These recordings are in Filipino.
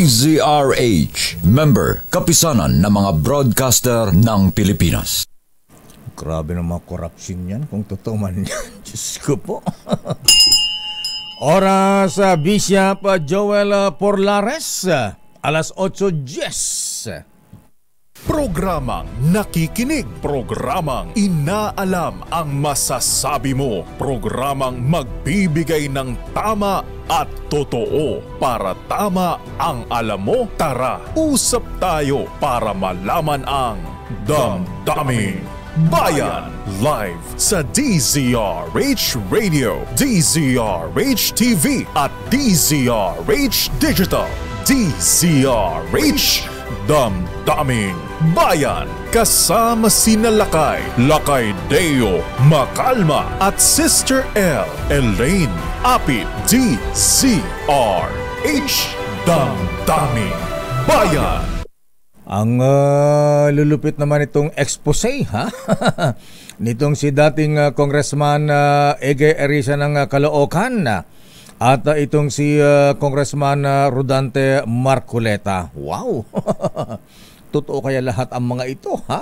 DZRH, member, kapisanan ng mga broadcaster ng Pilipinas. Grabe naman korupsyon yan, kung totoo man yan. Diyos ko po. Oras, Bishop Joel Porlares, alas 8:10. Programang nakikinig, programang inaalam ang masasabi mo, programang magbibigay ng tama at totoo. Para tama ang alam mo, tara, usap tayo para malaman ang Damdaming Bayan. Live sa DZRH Radio, DZRH TV at DZRH Digital. DZRH Damdaming Bayan. Kasama sina Lakay Deo Macalma at Sister L Elaine Apit. DZRH Damdaming Bayan. Ang lulupit naman itong expose, ha? Nitong si dating Congressman Egay Arisa ng Caloocan at itong si Congressman Rodante Marcoleta. Wow! Totoo kaya lahat ang mga ito, ha?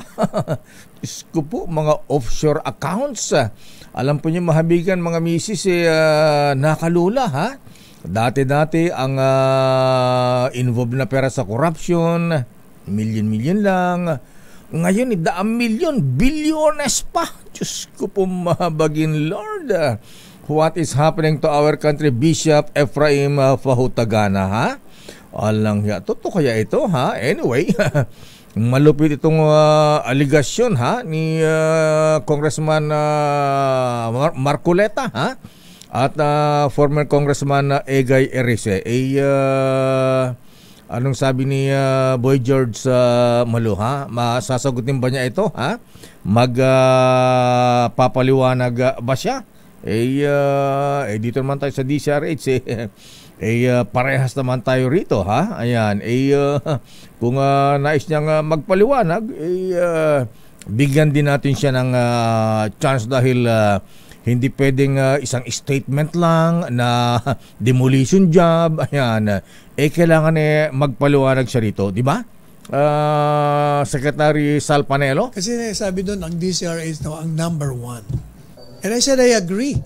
Diyos ko po, mga offshore accounts. Alam po niyo, mahabigan mga misis, nakalula, ha? Dati-dati ang involved na pera sa corruption, milyon lang. Ngayon, daang milyon, bilyones pa. Diyos ko po, mahabagin, Lord. What is happening to our country, Bishop Ephraim Fahutagana, ha? Alang ya, totoo kaya ito, ha? Anyway, malupit itong aligasyon, ha, ni Congressman Marcoleta, ha? At former Congressman Egay Erice. Anong sabi ni Boy George Malu, ha? Masasagutin ba niya ito, ha? Magpapaliwanag ba siya? Dito naman tayo sa DCRH, parehas naman tayo rito, ha? Ayan, kung nais niyang magpaliwanag, bigyan din natin siya ng chance dahil hindi pwedeng isang statement lang na demolition job. Ayan, kailangan magpaliwanag siya rito, di ba? Secretary Sal Panelo? Kasi sabi doon, ang DCRH no, ang number one. And I said, I agree.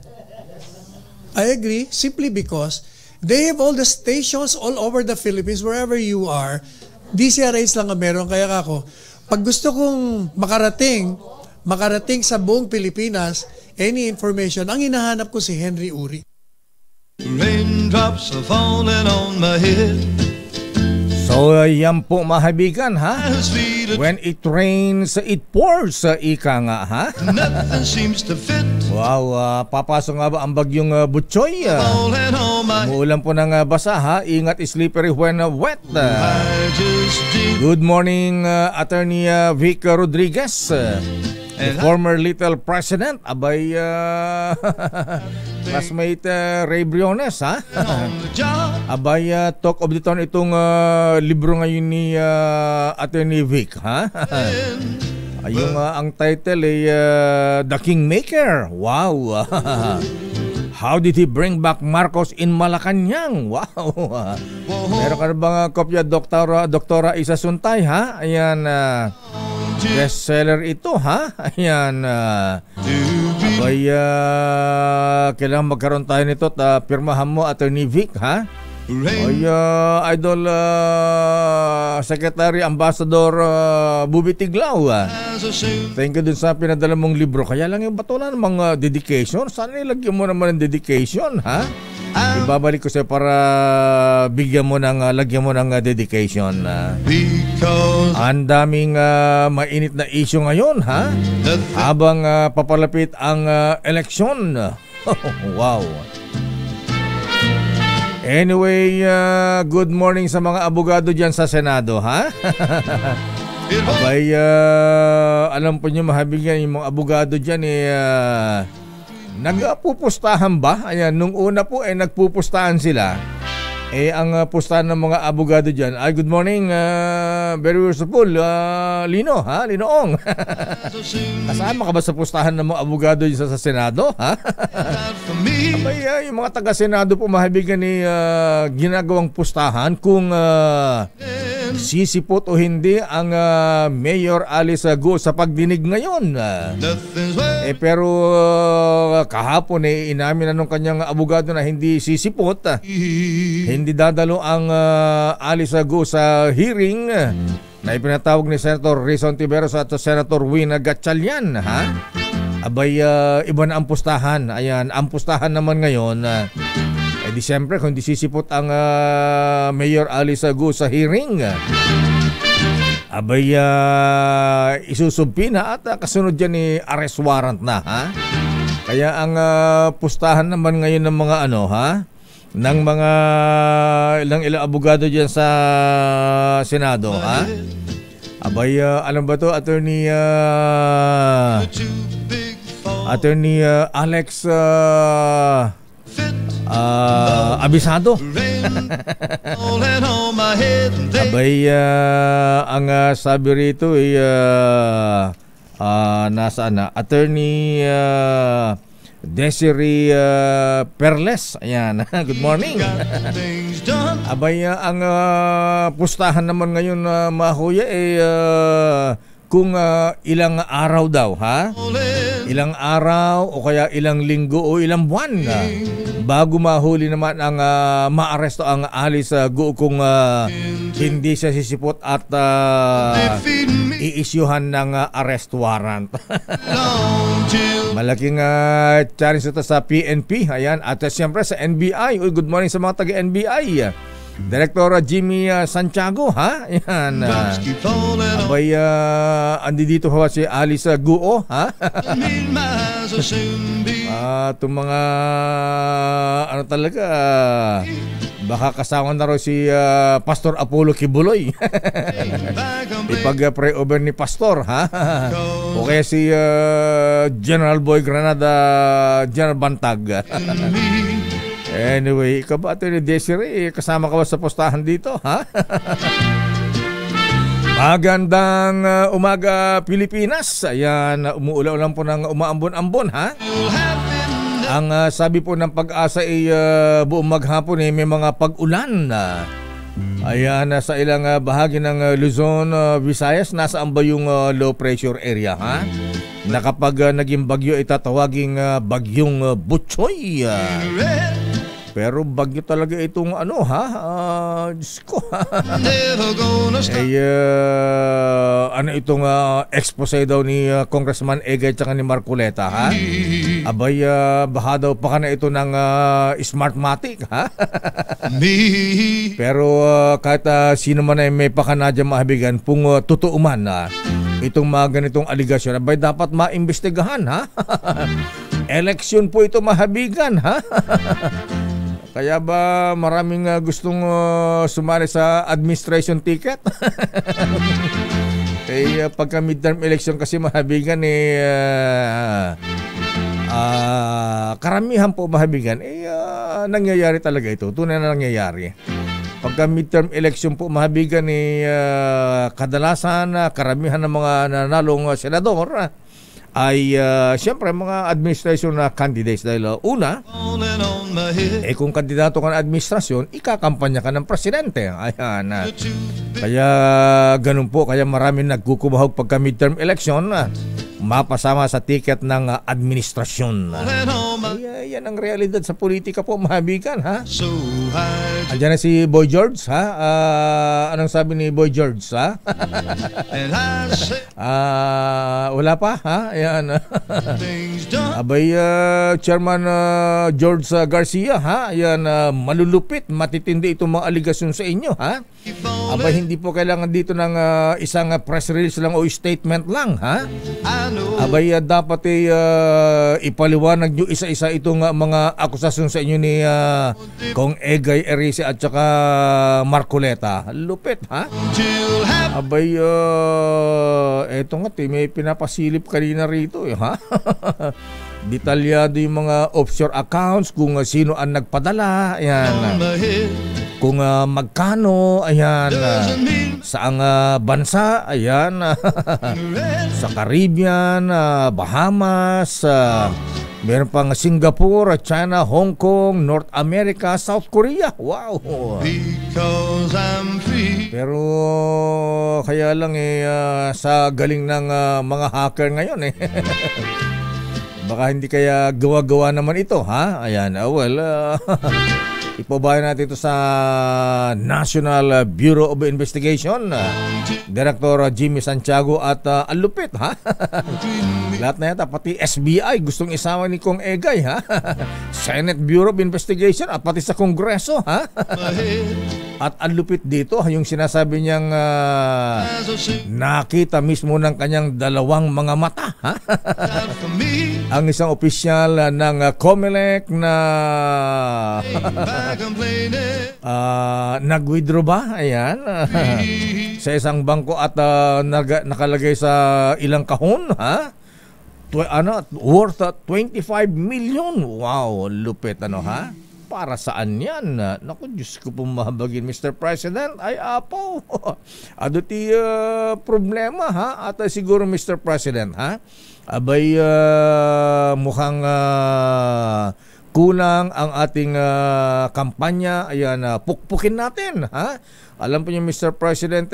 I agree simply because they have all the stations all over the Philippines, wherever you are. DCRH lang ang meron. Kaya ako, pag gusto kong makarating sa buong Pilipinas, any information, ang hinahanap ko si Henry Uri. Raindrops are falling on my head. So, yan po mahabigan, ha? When it rains, it pours, ika nga, ha? Nothing seems to fit. Wow, papasok nga ba ang bagyong Butchoy? Umuulan po ng basa, ha? Ingat, slippery when wet. Good morning, Attorney Vic Rodriguez. The former little president, abay, classmate Ray Briones, ha? Abay, talk of the town itong libro ngayon ni Attorney Vic, ha? Yung ang title ay The Kingmaker. Wow! How did he bring back Marcos in Malacanang? Wow! Meron ka na bang kopya, Doktora Isa Suntay, ha? Ayan, bestseller ito, ha? Ayan, abay, kailangan magkaroon tayo nito at pirmahan mo, Attorney Vic, ha? Ay, Idol Secretary Ambassador Bubi Tiglao, thank you dun sa pinadala mong libro. Kaya lang yung batulan ng mga dedication. Sana ilagyan mo naman ng dedication, ha? Ibabalik ko sa'yo para bigyan mo ng, lagyan mo ng dedication. Ang daming mainit na issue ngayon, ha? Habang papalapit ang eleksyon. Wow! Anyway, good morning sa mga abogado dyan sa Senado, ha? Abay, alam po nyo, mahabigan yung mga abogado dyan, nagpupustahan ba? Ayan, nung una po, nagpupustahan sila. Ang pustahan ng mga abogado dyan, ay good morning, very worshipful, Lino, ha? Linoong. Kasama ka ba sa pustahan ng mga abogado dyan sa Senado, ha? Abay, yung mga taga-Senado po, mahabigan ni ginagawang pustahan kung sisipot o hindi ang Mayor Alice Go sa pagdinig ngayon. Pero kahapon inamin na nung kanyang abogado na hindi sisipot, hindi dadalo ang Alice Go sa hearing na ipinatawag ni Senator Rizon Tiveros at Senator Wina Gatchalian, ha? Abay, iba na ang pustahan. Ayan, ang pustahan naman ngayon, di siyempre kung di sisipot ang Mayor Alice Go sa hearing, abay, isusumpi na at kasunod dyan ni arrest warrant na, ha? Kaya ang pustahan naman ngayon ng mga ng mga ilang abogado dyan sa Senado, ha? Abay, alam ba to, Attorney Alex Abisado. Abay, ang sabi rito ay nasaan na? Attorney Desiree Perles. Ayan, good morning. Abay, ang pustahan naman ngayon, Mahuya, kung ilang araw daw, ha? Ilang araw o kaya ilang linggo o ilang buwan bago mahuli naman ang maaresto ang Alice Go kung hindi siya sisipot at iisyuhan ng arrest warrant. Malaking challenge ito sa PNP. Ayan, at siyempre sa NBI. Uy, good morning sa mga taga-NBI. Director Jimmy Santiago, ha? Ayan. Abay, andi dito ha si Alice Guo, ha? Itong mga talaga, baka kasama na raw si Pastor Apollo Kibuloy. Ipag-pray over ni Pastor, ha? O kaya si General Boy Granada, General Bantag. Anyway, ikaw ba, Atty. Desiree, kasama ka ba sa postahan dito, ha? Magandang umaga, Pilipinas. Ayan, umuulan po ng umaambon-ambon, ha? Ang sabi po ng Pag-asa ay buong maghapon may mga pag-ulan. Ayan, sa ilang bahagi ng Luzon, Visayas, nasaan ba yung low pressure area, ha? Na kapag naging bagyo, itatawaging bagyong Butchoy. Pero bagyo talaga itong Diyos ko. Ano itong expose daw ni Congressman Egay at ni Marcoleta, ha? Abay, baka daw pa ka na ito ng Smartmatic, ha? Pero kahit sino man ay may pakanadya mahabigan, kung totoo man itong mga ganitong aligasyon, abay dapat maimbestigahan, ha? Eleksyon po ito, mahabigan, ha? Kaya ba maraming gustong sumali sa administration ticket? Pagka midterm election kasi, mahabigan, karamihan po, mahabigan, nangyayari talaga ito. Tunay na nangyayari. Pagka midterm election po, mahabigan, kadalasan karamihan ng mga nanalong senador ay siyempre mga administration na candidates, dahil una, kung kandidato ka ng administrasyon, ikakampanya ka ng presidente. Ayan. Kaya ganun po, kaya maraming nagkukumahog pagka midterm election, mapasama sa ticket ng administrasyon. Yan ang realidad sa politika po, mahabigan, ha? Andiyan na si Boy George, ha? Anong sabi ni Boy George, ha? Wala pa, ha? Ayan. Abay, Chairman George Garcia, ha? Ayan, malulupit, matitindi itong mga aligasyon sa inyo, ha? Abay, hindi po kailangan dito ng isang press release lang o statement lang, ha? Abay, dapat ipaliwanag nyo isa-isa itong mga akusasyon sa inyo ni Kong Egay Erice at saka Marcoleta. Lupit, ha? Abay, eto nga, may pinapasilip kanina rito, ha? Detalyado yung mga offshore accounts, kung sino ang nagpadala. Ayan. kung magkano, ayan, saang bansa, ayan, sa Caribbean, Bahamas, meron pang Singapore, China, Hong Kong, North America, South Korea. Wow! Because I'm free. Pero kaya lang sa galing ng mga hacker ngayon baka hindi kaya gawa-gawa naman ito, ha? Ayan, ipabayan natin ito sa National Bureau of Investigation, Director Jimmy Santiago at ang lupit, ha? Lahat na yata, pati SBI gustong isama ni Kong Egay, ha? Senate Bureau of Investigation at pati sa Kongreso, ha? At ang lupit dito, yung sinasabi niyang nakita mismo ng kanyang dalawang mga mata, ha? Ang isang opisyal ng COMELEC na nag-withdraw ba? Ayan. Sa isang bangko at nakalagay sa ilang kahon, ha? Worth 25 million. Wow, lupit, ha? Para saan yan? Naku, Diyos ko pong mahabagin, Mr. President. Ay, apo. Ano ti problema, ha? At siguro, Mr. President, ha? Abay, mukhang kulang ang ating kampanya. Ayan, pukpukin natin, ha? Alam po niyo, Mr. President,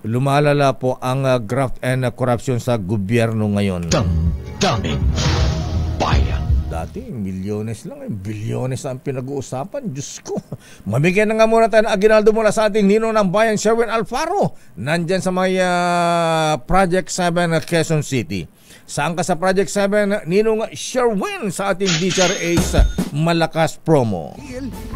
lumalala po ang graft and corruption sa gobyerno ngayon. Damdamin Bayan. Dati, milyones lang, bilyones ang pinag-uusapan. Diyos ko. Mamigyan na nga muna tayo ng aginaldo mula sa ating ninong ng bayan, Sherwin Alfaro. Nandyan sa may Project 7 Quezon City. Saan ka sa Project 7, Ninong Sherwin, sa ating DZRH Malakas Promo?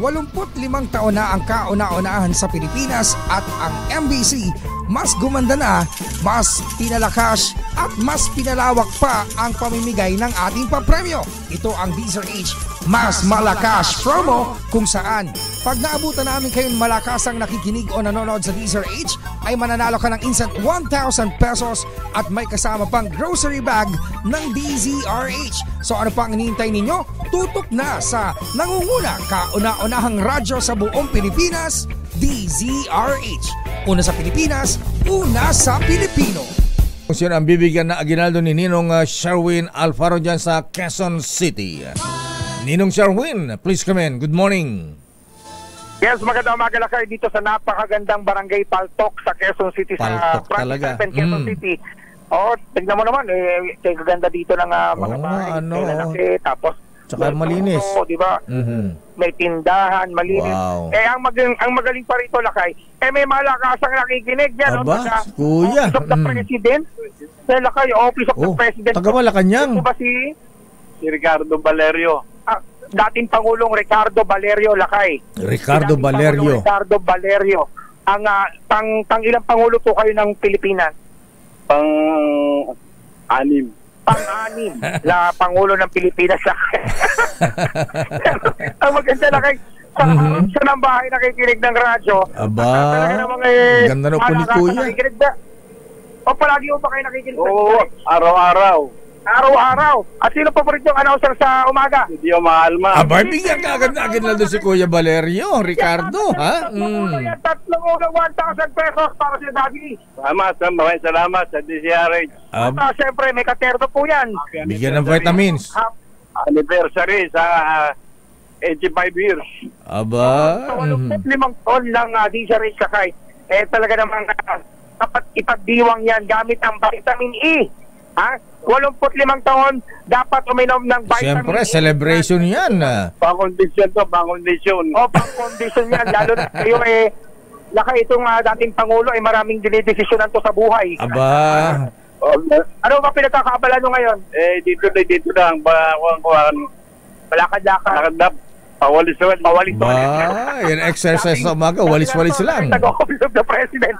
85 taon na ang kauna-unahan sa Pilipinas at ang MBC mas gumanda na, mas pinalakas at mas pinalawak pa ang pamimigay ng ating papremyo. Ito ang DZRH Mas Malakas Promo, kung saan pag naabutan namin kayong malakas ang nakikinig o nanonood sa DZRH ay mananalo ka ng instant 1,000 pesos at may kasama pang grocery bag ng DZRH. So ano pang hinihintay ninyo? Tutok na sa nangunguna kauna-unahang radyo sa buong Pilipinas, DZRH. Una sa Pilipinas, una sa Pilipino. Kung ang bibigyan na aginaldo ni Ninong Sherwin Alfaro dyan sa Quezon City. Ninong Sherwin, please come in. Good morning. Yes, magandang umaga lang kayo dito sa napakagandang barangay Paltok sa Quezon City. Paltok sa talaga. Quezon City. Tignan mo naman, kaganda dito ng mga bahay. Lalaki, tapos tsaka malinis. Di ba? May tindahan, malinis. Wow. Ang magaling pa rito, Lakay, may malakasang nakikinig dyan. Aba, kuya. Office of the President. Lakay, Office of the President. Taga Malacanang. Ito ba si Ricardo Valerio? Dating Pangulong Ricardo Valerio, Lakay. Ricardo Valerio. Ricardo Valerio. Ang pang ilang pangulo po kayo ng Pilipinas? Pang-anim na Pangulo ng Pilipinas. Ang maganda, Lakay, sa ng bahay nakikinig ng radyo. Aba, ganda na po ni Kuya. O palagi mo pa kayo nakikinig? Oo, araw-araw. Araw-araw. At sino paborito yung announcer sa umaga? Hindi yung Maalma. Aba, bigyan ka agad na doon si Kuya Valerio, Ricardo, ha? Tatlong ulang 1,000 pesos para si Daddy. Maraming salamat sa DZRH. Siyempre, may katerno po yan. Bigyan ng vitamins. Anniversary sa 85 years. Aba. Sa 85 taon ng DZRH, Kakay, talaga namang dapat ipagdiwang yan gamit ang vitamin E. 85 taon, dapat uminom ng vitamin Siyempre, E. celebration yan. Pang-condition to, pang-condition. Pang-condition yan. Lalo na kayo Lakay, itong dating Pangulo ay maraming dinidesisyonan to sa buhay. Aba. Ano ba pinagkakaabala nyo ngayon? Dito lang. Palakad-lakad. Pawalis-walis. Ba, yan exercise sa umaga, walis-walis lang. Nag-office of the President.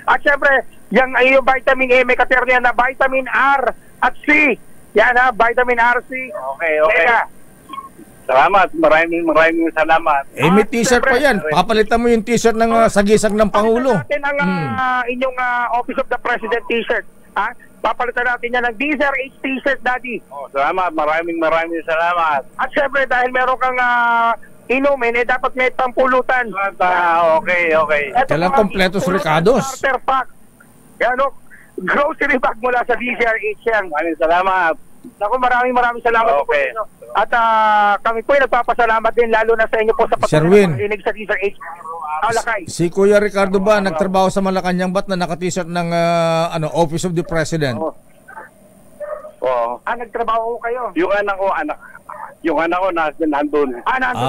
At syempre, yung vitamin A, may katerno yan na vitamin R at C. Yan vitamin R, C. Okay. Salamat. Maraming salamat. May t-shirt pa yan. Papalitan mo yung t-shirt ng sagisag ng Pangulo. Papalitan natin ang inyong Office of the President t-shirt. Papalitan natin yan ng DZRH t-shirt, Daddy. Salamat. Maraming salamat. At syempre, dahil meron kang inumin, dapat may pampulutan. Okay. Kailangan kompletos recados. Starter pack. Ano, grocery bag mula sa DZRH yan. Maraming salamat. Naku, maraming salamat po. Okay. At kami po ay nagpapasalamat din lalo na sa inyo po sa Sir Win. pagpapakinig sa DZRH. Lakay. Si Kuya Ricardo ba nagtrabaho sa Malacanang ba't na naka-t-shirt ng Office of the President? Oo. Nagtrabaho ko kayo. Yung anak ko, nandun. Nandun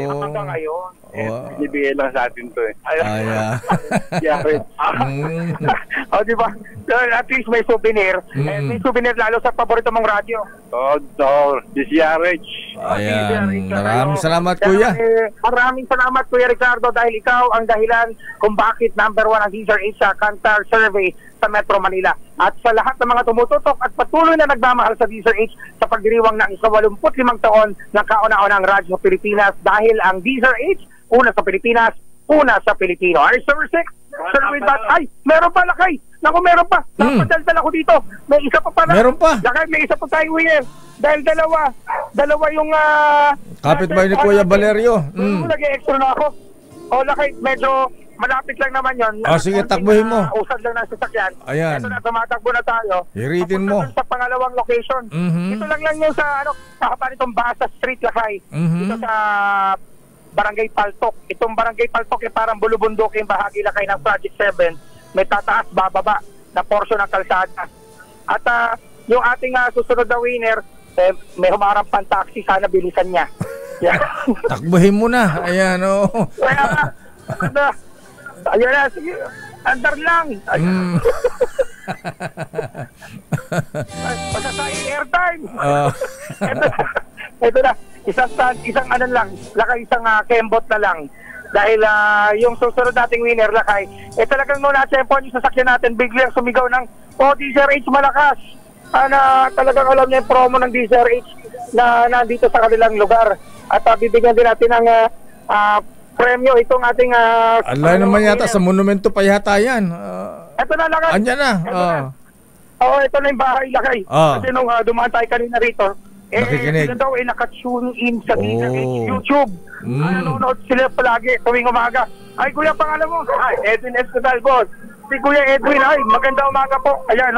oo. hanggang ngayon. Binibigay lang sa atin to eh. Ayan. Di ba? So, at least may souvenir. May souvenir lalo sa paborito mong radyo. DCRH. Ayan. Maraming salamat, Kuya. Maraming salamat, Kuya Ricardo, dahil ikaw ang dahilan kung bakit number 1 ang DZRH sa Kantar Survey sa Metro Manila. At sa lahat ng mga tumututok at patuloy na nagmamahal sa DZRH sa pagdiriwang ng 85 taon ng kauna-unang radyo Pilipinas dahil ang DZRH, una sa Pilipinas, una sa Pilipino. Ay, Summer 6, Sir Win, ay, meron pa, Lakay. Naku, meron pa. Napadaldal ako dito. May isa pa pala. Meron pa. Lakay, may isa pa tayo, Will. Dahil dalawa yung... Kapit-bahay ni Kuya Valerio. Nag-extra na ako. Lakay, medyo malapit lang naman yon. Sige, takbuhin mo. Usad lang ng sasakyan. Ayan. Ito na, tumatakbo na tayo. Hiritin mo. Sa pangalawang location. Ito lang yung sa, sa kapan itong Basa Street, Lakay. Ito sa Barangay Paltok. Itong Barangay Paltok parang bulubundok yung bahagi, Lakay, ng Project 7. May tataas, bababa na porsyon ng kalsada. At yung ating susunod na winner, may humarap pang taxi, sana bilisan niya. Takbuhin mo na. Ayan, Ayan na, sige. Andar lang. Pasasayang airtime. Ito na. Isang ano lang. Lakay, isang kembot na lang. Dahil yung susunod nating winner, Lakay, talagang nung na-tempo yung sasakyan natin, biglang sumigaw ng, DZRH malakas. Talagang alam niya yung promo ng DZRH na nandito sa kanilang lugar. At bibigyan din natin ng premyo itong ating... Alay naman yata, sa monumento pa yata yan. Ito na, Lakay. Andyan na. Ito na yung bahay, Lakay. Kasi nung dumaan tayo kanina rito, sila daw naka-tune in sa DZRH YouTube. Nanonood sila palagi tuwing umaga. Ay, Kuya, pangalan mo? Edwin Escudal, boss. Si Kuya Edwin, maganda umaga po. Ayan,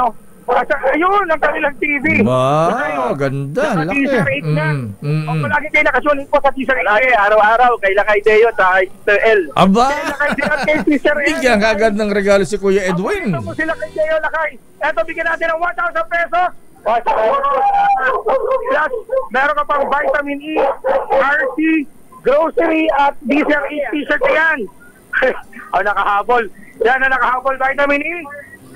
ayun, ang kanilang TV. Ganda. Laki. Palagi kayo nakatune in po sa DZRH. Araw-araw, kay Lakay Deo at Sister L. Aba! Kay Lakay Deo at kay Sister L. Bigyan kagad ng regalo si Kuya Edwin. Ito po sila kay Deo, Lakay. Eto, bigyan natin ng 1,000 pesos. Plus, meron ka pang vitamin E, RC, grocery at DZRH t-shirt yan. Nakahabol. Yan na nakahabol, vitamin E,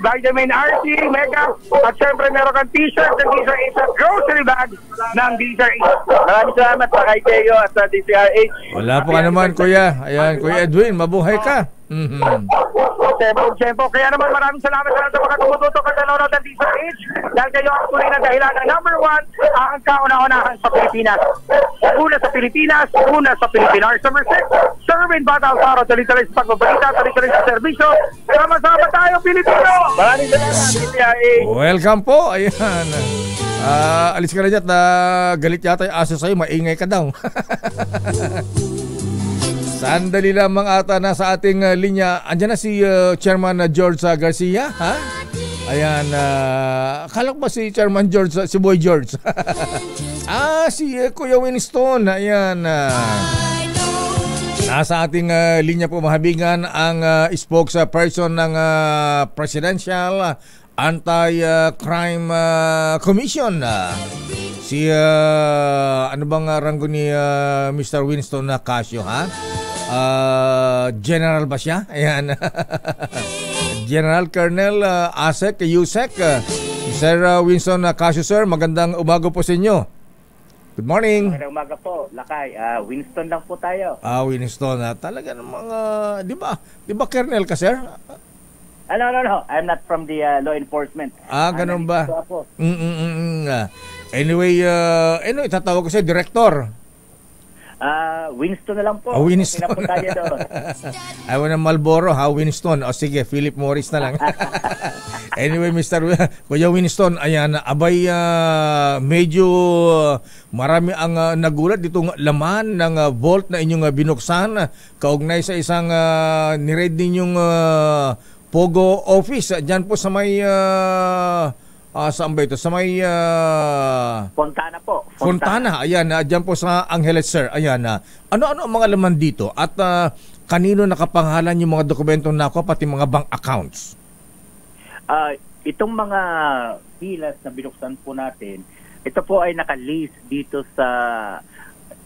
vitamin RC, Mega, at syempre meron kang t-shirt ng DZRH at grocery bag ng DZRH. Maraming salamat sa kay Teo at sa DZRH. Wala po ka naman, Kuya. Ayan, Kuya Edwin, mabuhay ka. Siyempre, kaya naman maraming salamat sa mga tumututok at nanonood ng DZRH dahil kayo ang tuloy na dahilan ng number 1 ang kauna-unahan sa Pilipinas. Una sa Pilipinas, una sa Pilipinas. Summer 6, Serving Batang Saro, tuloy-tuloy sa pagbabalita, tuloy-tuloy sa serbisyo. Sama-sama tayo, Pilipino! Maraming salamat, DZRH. Welcome po. Ayan. Alis ka na dyan na galit yata yung aso sa'yo, maingay ka daw. Sandali lamang ata na sa ating linya. Andiyan na si Chairman George Garcia, ha? Ayan, akala ko ba si Chairman George, si Boy George? Si Kuya Winston. Ayan. Nasa ating linya po, mahabingan ang spokesperson ng Presidential Anti-Crime Commission. Si ano bang ranggo ni Mr. Winston Casio, ha? General ba siya? Ayan. General Colonel Asek Yusek. Sir Winston Casio, sir, magandang umaga po sa inyo. Good morning. Magandang umaga po, Lakay. Winston lang po tayo. Winston. Talaga namang, di ba Colonel ka, sir? No. I'm not from the law enforcement. Ganun ba? Anyway, tatawag ko siya, Director. Winston na lang po. Winston. Okay na po tayo doon. Ayaw ng Marlboro, ha? Winston. O sige, Philip Morris na lang. Anyway, Kuya Winston, ayan, abay, medyo marami ang nagulat ditong laman ng vault na inyong binuksan, kaugnay sa isang niread ninyong Pogo office. Diyan po sa may... saan ba ito? Sa may... Fontana po. Fontana. Ayan, dyan po sa Angeles, sir. Ayan, ano-ano ang mga laman dito? At kanino nakapangalan yung mga dokumentong nako, pati mga bank accounts? Itong mga bilas na binuksan po natin, ito po ay nakalist dito sa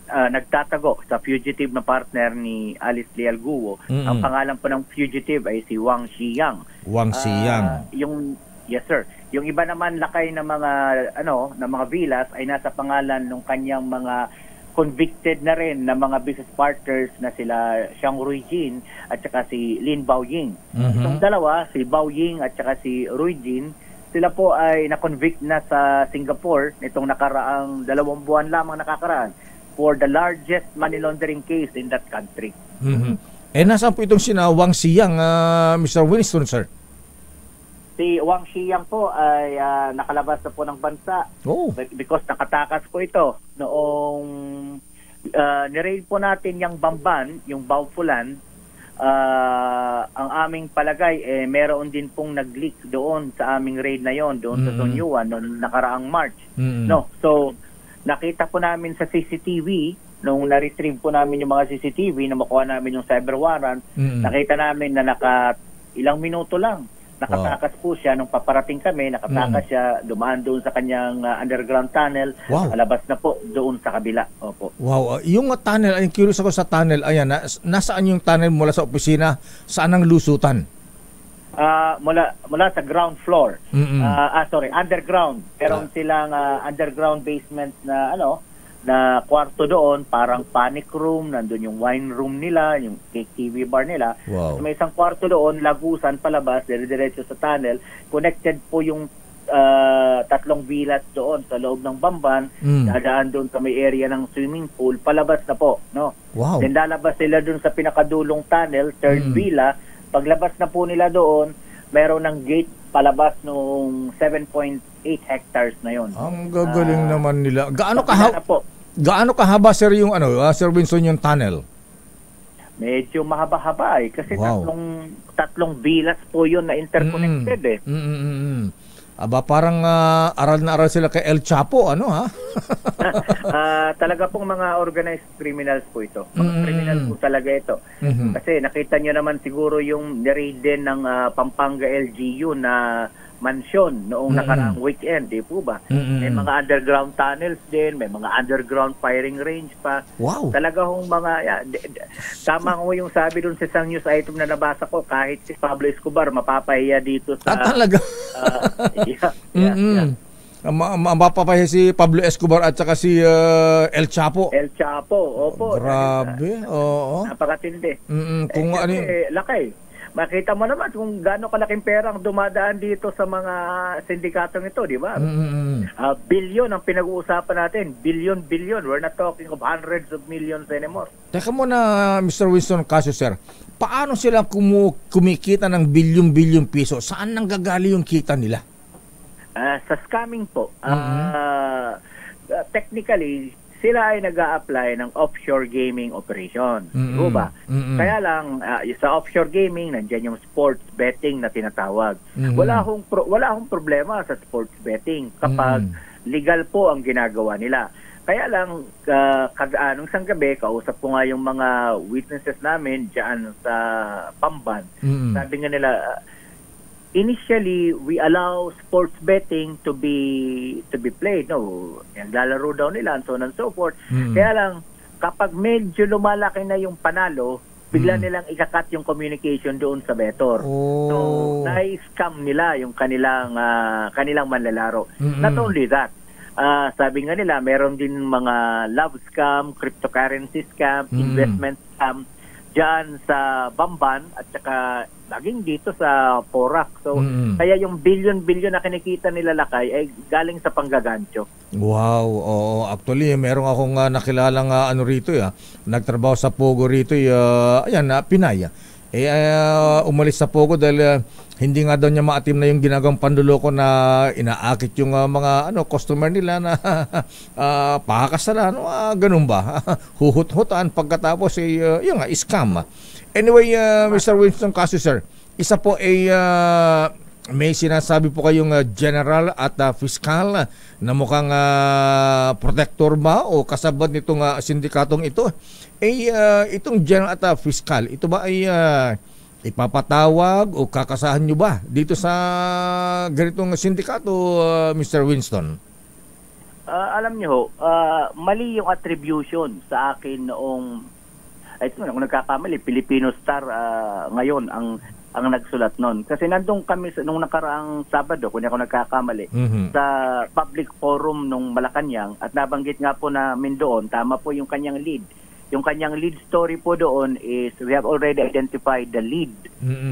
nagtatago sa fugitive na partner ni Alice Leal Guo. Ang pangalan po ng fugitive ay si Wang Xiyang. Wang Xiyang. Yes, sir. Yung iba naman lakay na mga na mga bilas ay nasa pangalan ng kanyang mga convicted na rin na mga business partners na sila Xiang Ruijin at saka si Lin Baoying. Itong dalawa, si Baoying at saka si Ruijin, sila po ay na-convict na sa Singapore nitong nakaraang 2 buwan lamang nakakaraan for the largest money laundering case in that country. Nasaan po itong sina Wang Xiyang, Mr. Winston, sir? Si Wang Xiyang po ay nakalabas na po ng bansa because nakatakas po ito noong nireid po natin yung Bamban, yung Baufulan. Ang aming palagay meron din pong nag-leak doon sa aming raid na yon doon sa Sonyuan noong nakaraang March. So nakita po namin sa CCTV nung na-retrieve po namin yung mga CCTV na makuha namin yung cyber warrant, nakita namin na ilang minuto lang nakatakas po siya nung paparating kami, nakatakas siya, dumaan doon sa kanyang underground tunnel, alabas na po doon sa kabila. Opo. Wow, yung tunnel, ay curious ako sa tunnel, ayan, nasaan yung tunnel mula sa opisina, saan ang lusutan? Mula sa ground floor. Underground. Meron silang underground basement na na kwarto doon, parang panic room, nandun yung wine room nila, yung cake TV bar nila. At may isang kwarto doon, lagusan palabas, dire-diretso sa tunnel. Connected po yung 3 bilas doon sa loob ng Bamban, dadaan doon sa may area ng swimming pool, palabas na po. Then lalabas sila doon sa pinakadulong tunnel, 3rd villa. Paglabas na po nila doon, meron ng gate palabas noong 7.8 hectares na yon. Ang gagaling naman nila. Gaano kahaba, sir, yung Sir Winston, yung tunnel? Medyo mahaba-haba kasi tatlong bilas po yun na interconnected parang aral na aral sila kay El Chapo, talaga pong mga organized criminals po ito. Mga criminals po talaga ito. Kasi nakita nyo naman siguro yung niraid din ng Pampanga LGU na mansyon noong nakaraang weekend, di po ba? May mga underground tunnels din, may mga underground firing range pa. Talaga hong mga, tama ko yung sabi dun sa isang news item na nabasa ko, kahit si Pablo Escobar mapapahiya dito sa... talaga? Mapapahiya si Pablo Escobar at saka si El Chapo. El Chapo, opo. Grabe, oo. Napakatindi. Kung laki. Makita mo naman kung gaano kalaking pera ang dumadaan dito sa mga sindikatong ito, di ba? Billion ang pinag-uusapan natin. Billion. We're not talking of hundreds of millions anymore. Teka muna, Mr. Winston Casio, sir. Paano sila kumikita ng bilyon piso? Saan nanggagaling yung kita nila? Sa scamming po. Technically, sila ay nag-a-apply ng offshore gaming operation. Diba ba? Kaya lang, sa offshore gaming, nandiyan yung sports betting na tinatawag. Wala akong problema sa sports betting kapag legal po ang ginagawa nila. Kaya lang, nung isang gabi, kausap ko nga yung mga witnesses namin dyan sa Pamban. Sabi nga nila, initially, we allow sports betting to be played. Naglalaro daw nila and so on and so forth. Kaya lang, kapag medyo lumalaki na yung panalo, bigla nilang ikakat yung communication doon sa bettor. So, na-scam nila yung kanilang manlalaro. Not only that, sabi nga nila, meron din mga love scam, cryptocurrency scam, investment scam, dyan sa Bamban at saka laging dito sa Porac. So, kaya yung billion na kinikita nila Lakay ay galing sa panggagancho. Wow, oo. Actually, meron akong nakilalang rito, nagtrabaho sa Pogo rito, Pinay. Umalis sa Pogo dahil hindi nga daw niya maatim na yung ginagawang panduloko na inaakit yung mga customer nila na pakakasalan, ganun ba? Huhut-hutan pagkatapos yung scam. Anyway, Mr. Winston Casu, sir, isa po may sinasabi po kayong general at fiscal na mukhang protector ba o kasabad nitong sindikatong ito. Itong general at fiscal, ito ba ay ipapatawag o kakasahan nyo ba dito sa ganitong sindikato, Mr. Winston? Alam nyo, mali yung attribution sa akin noong, kung nagkakamali, Filipino Star ngayon ang nagsulat nun. Kasi nandun kami nung nakaraang Sabado, kung ako nagkakamali, sa public forum nung Malacanang, at nabanggit nga po namin doon, tama po yung kanyang lead. Yung kanyang lead story po doon is we have already identified the lead,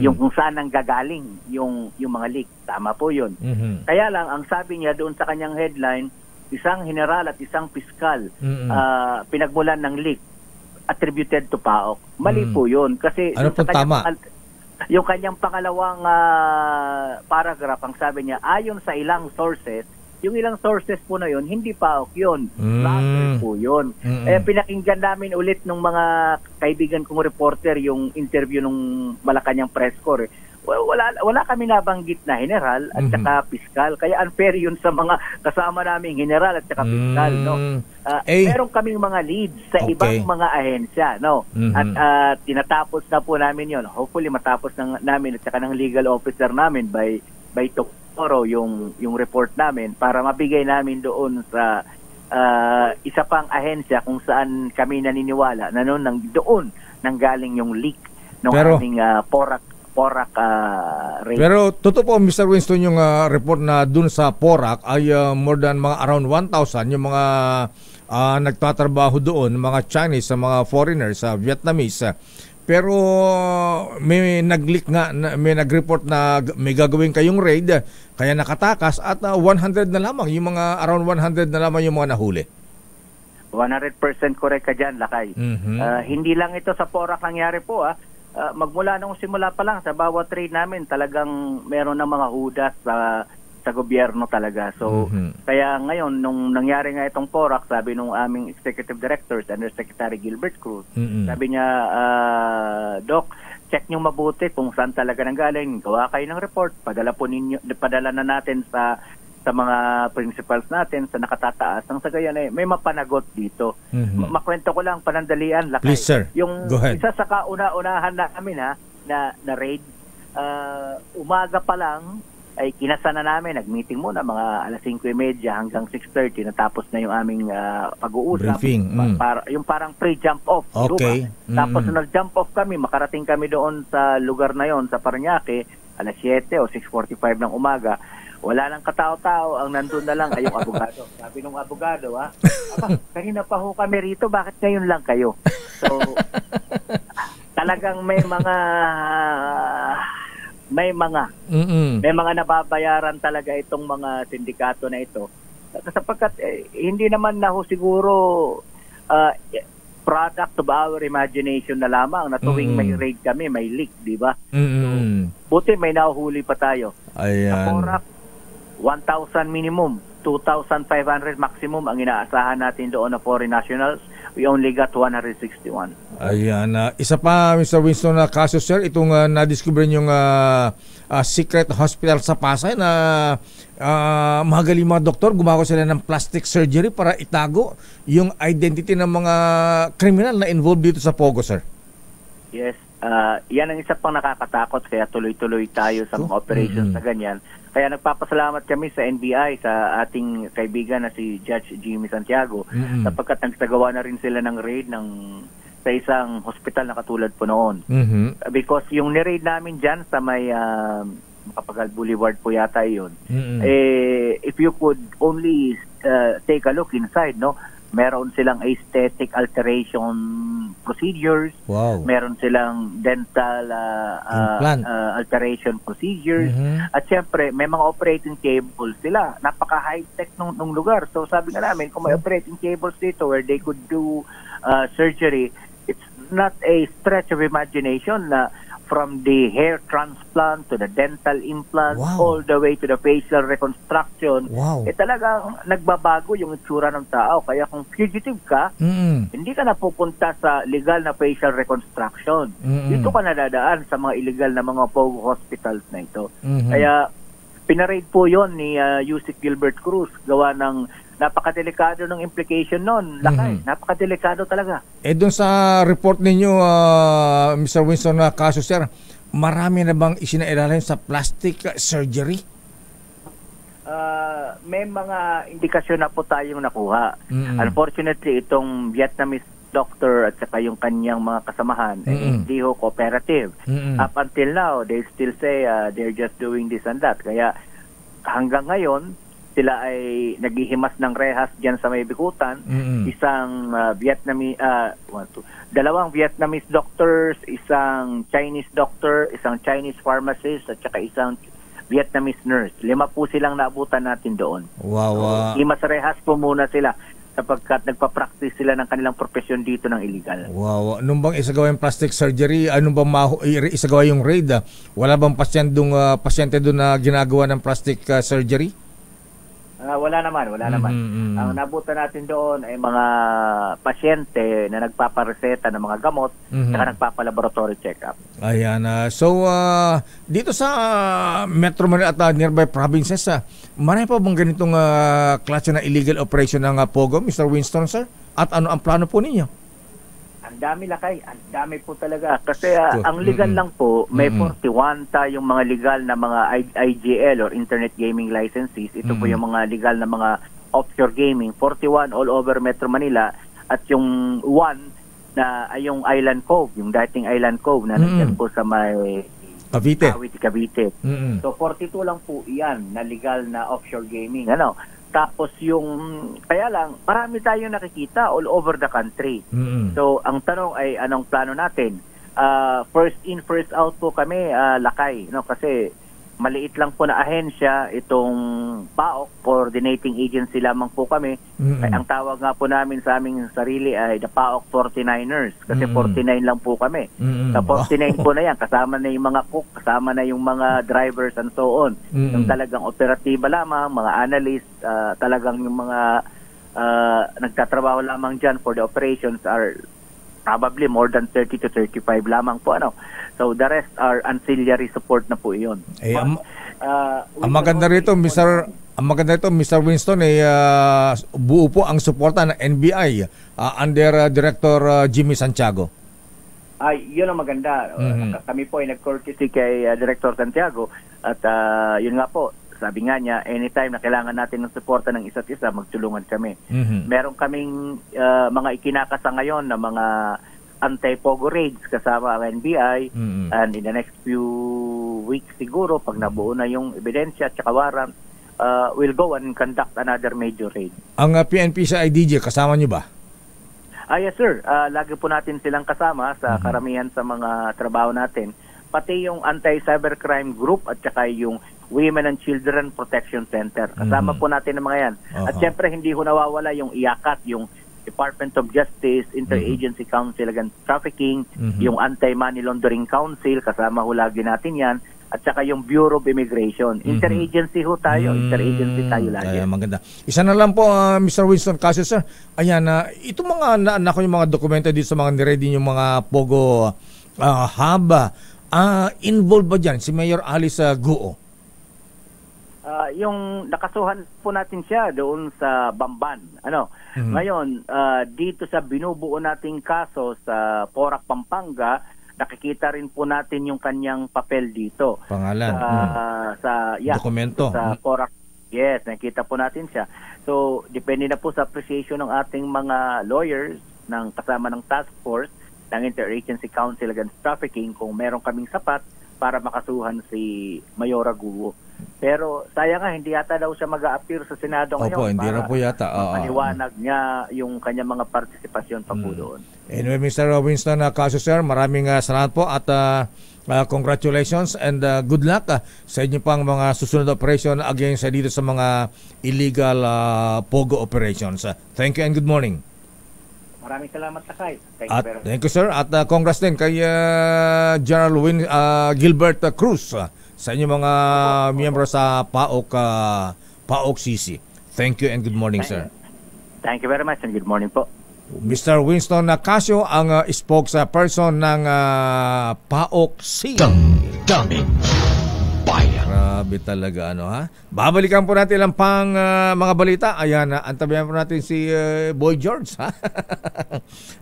yung kung saan ang gagaling yung mga leak. Tama po yun. Kaya lang, ang sabi niya doon sa kanyang headline, isang general at isang piskal pinagmulan ng leak attributed to PAOK. Mali po yun. Kasi ano po tama? Yung kanyang pangalawang paragraph, ang sabi niya, ayon sa ilang sources, yung ilang sources po na yun, hindi PAOK yun. Latter po yun. Pinakinggan namin ulit ng mga kaibigan kong reporter yung interview nung Malacanang press corps. Wala kami nabanggit na general at saka piskal. Kaya unfair yun sa mga kasama naming general at saka piskal. No? Meron kaming mga leads sa ibang mga ahensya. No? At tinatapos na po namin yun. Hopefully matapos namin at saka ng legal officer namin by tomorrow yung report namin para mabigay namin doon sa isa pang ahensya kung saan kami naniniwala na doon nanggaling yung leak ng aming Porac rate. Pero totoo po, Mr. Winston, yung report na doon sa Porac ay more than mga around 1,000 yung mga nagtatrabaho doon, mga Chinese, mga foreigners, Vietnamese. Pero may nag-leak nga, may nag-report na may gagawin kayong raid, kaya nakatakas at 100 na lamang, yung mga around 100 na lamang yung mga nahuli. 100% correct ka dyan, Lakay. Hindi lang ito sa Porac nangyari po. Magmula nung simula pa lang, sa bawat raid namin, talagang meron ng mga hudas sa gobyerno talaga. So, kaya ngayon, nung nangyari nga itong Porac, sabi nung aming executive director, Undersecretary Gilbert Cruz, sabi niya, Doc, check nyo mabuti kung saan talaga nanggaling. Gawa kayo ng report, padala na natin sa mga principals natin, sa nakatataas. Ang sa gayon may mapanagot dito. Makwento ko lang, panandalian, Lakay. Please, sir. Yung go ahead. Isa sa kauna-unahan namin na raid, umaga pa lang, ay kinasa na namin, nag-meeting muna mga alas 5:30 hanggang 6:30, natapos na yung aming pag-uusap. Briefing. Yung parang pre-jump off. Okay. Tapos nag-jump off kami, makarating kami doon sa lugar na yon sa Parañaque, alas 7 o 6:45 ng umaga. Wala nang katao-tao, ang nandun na lang ay yung abogado. Sabi nung abogado, kanina pa ho kami rito, bakit ngayon lang kayo? So, talagang may mga nababayaran talaga itong mga sindikato na ito. Sapagkat hindi naman na ho siguro product of our imagination na lamang na tuwing may raid kami, may leak, di ba? So, buti may nahuhuli pa tayo. Ayan. Sa Porac, 1,000 minimum, 2,500 maximum ang inaasahan natin doon na foreign nationals. We only got 161. Ayan. Isa pa, Mr. Winston, na kaso, sir, itong na-discover yung secret hospital sa Pasay na magaling mga doktor, gumagawa sila ng plastic surgery para itago yung identity ng mga kriminal na involved dito sa Pogo, sir. Yes. Yan ang isa pang nakakatakot, kaya tuloy-tuloy tayo sa mga operations na ganyan. Kaya nagpapasalamat kami sa NBI, sa ating kaibigan na si Judge Jimmy Santiago, sapagkat nagsagawa na rin sila ng raid sa isang hospital na katulad po noon. Because yung ni-raid namin dyan sa may Macapagal Boulevard po yata yun, if you could only take a look inside, no, Meron silang aesthetic alteration procedures. Wow. Meron silang dental Implant. alteration procedures. At syempre, may mga operating tables sila. Napaka-high-tech nung lugar. So sabi nga namin, kung may operating tables dito where they could do surgery, it's not a stretch of imagination na from the hair transplant to the dental implant, all the way to the facial reconstruction, talagang nagbabago yung itsura ng tao. Kaya kung fugitive ka, hindi ka na pupunta sa legal na facial reconstruction. Dito ka nadadaan sa mga illegal na mga POGO hospitals na ito. Kaya pinarade po yon ni Yusek Gilbert Cruz, gawa ng napakadelikado ng implication nun. Lakay, napakadelikado talaga. Doon sa report ninyo, Mr. Winston Caso, sir, marami na bang isinailalim sa plastic surgery? May mga indikasyon na po tayong nakuha. Unfortunately, itong Vietnamese doctor at saka yung kanyang mga kasamahan hindi ho cooperative. Up until now, they still say they're just doing this and that. Kaya hanggang ngayon, sila ay naghihimas ng rehas diyan sa may Bikutan. Isang dalawang Vietnamese doctors, isang Chinese doctor, isang Chinese pharmacist, at saka isang Vietnamese nurse. 5 po silang naabutan natin doon. Wow. Himas rehas po muna sila sapagkat nagpa-practice sila ng kanilang profesyon dito ng illegal. Wow. Nung bang isagawa yung plastic surgery, anong bang isagawa yung raid? Wala bang pasyente doon na ginagawa ng plastic surgery? Wala naman. Ang nabutan natin doon ay mga pasyente na nagpapareseta ng mga gamot at nagpapalaboratory check-up. Ayan. So, dito sa Metro Manila at nearby provinces, marami pa bang ganitong klase na illegal operation ng POGO, Mr. Winston, sir? At ano ang plano po ninyo? Ang dami, Lakay. Ang dami po talaga. Kasi ang legal lang po, may 41 tayong mga legal na mga IGL or Internet Gaming Licenses. Ito po yung mga legal na mga offshore gaming. 41 all over Metro Manila. At yung one na ay yung Island Cove, yung dating Island Cove na nandiyan po sa may Cavite. So 42 lang po iyan na legal na offshore gaming. Tapos kaya lang, marami tayong nakikita all over the country. So, ang tanong ay, anong plano natin? First in, first out po kami, Lakay. Kasi maliit lang po na ahensya, itong PAOK, coordinating agency lamang po kami. Ay, ang tawag nga po namin sa aming sarili ay the PAOK 49ers. Kasi 49 lang po kami. Sa 49 po na yan, kasama na yung mga cook, kasama na yung mga drivers and so on. Yung talagang operatiba lamang, mga analyst, talagang yung mga nagtatrabaho lamang dyan for the operations are probably more than 30 to 35 lamang po. So the rest are ancillary support na po iyon. Ang maganda rito, Mr. Winston, buo po ang suporta ng NBI under Director Jimmy Santiago. Yun ang maganda. Kami po ay nag-courtesy kay Director Santiago at yun nga po, sabi nga niya, anytime na kailangan natin ng suporta ng isa't isa, magtulungan kami. Meron kaming mga ikinakasa ngayon na mga anti-POGO raids kasama ang NBI, and in the next few weeks siguro, pag nabuo na yung ebidensya at saka warrant, we'll go and conduct another major raid. Ang PNP sa IDJ, kasama niyo ba? Yes sir, lagi po natin silang kasama sa karamihan sa mga trabaho natin. Pati yung anti-cybercrime group at saka yung Women and Children Protection Center. Kasama po natin ang mga yan. At syempre hindi ho nawawala yung IACAT, yung Department of Justice, Interagency Council Against Trafficking, yung Anti-Money Laundering Council, kasama ho lagi natin yan, at saka yung Bureau of Immigration. Interagency ho tayo, interagency tayo lagi. Maganda. Isa na lang po, Mr. Winston Caso, sir. Ayan, itong mga naanak ko yung mga dokumento dito sa mga niready yung mga POGO hub, involved ba dyan si Mayor Alice Guo? Yung nakasuhan po natin siya doon sa Bamban. Ngayon, dito sa binubuo nating kaso sa Porac, Pampanga, nakikita rin po natin yung kanyang papel dito. Pangalan. Dokumento. Sa Porac. Yes, nakikita po natin siya. So, depende na po sa appreciation ng ating mga lawyers ng kasama ng task force ng Interagency Council Against Trafficking kung meron kaming sapat para makasuhan si Mayora Guo. Pero sayang nga, hindi yata daw siya mag-a-appear sa Senado ngayon. Opo, hindi raw po yata. Maliwanag niya yung kanyang mga partisipasyon pa po doon. Anyway, Mr. Winston Caso, sir, maraming salamat po at congratulations and good luck sa inyo pang mga susunod operation against dito sa mga illegal POGO operations. Thank you and good morning. Maraming salamat, Takay. Thank you, sir. At congrats din kay General Gilbert Cruz sa inyong mga miyembro sa PAOK CC. Thank you and good morning, sir. Thank you very much and good morning po. Mr. Winston Casio, ang spokesperson ng PAOK CC. Damdamin Bayan. Grabe talaga, Babalikan po natin lang pang mga balita. Ayan, antabayan po natin si Boy George,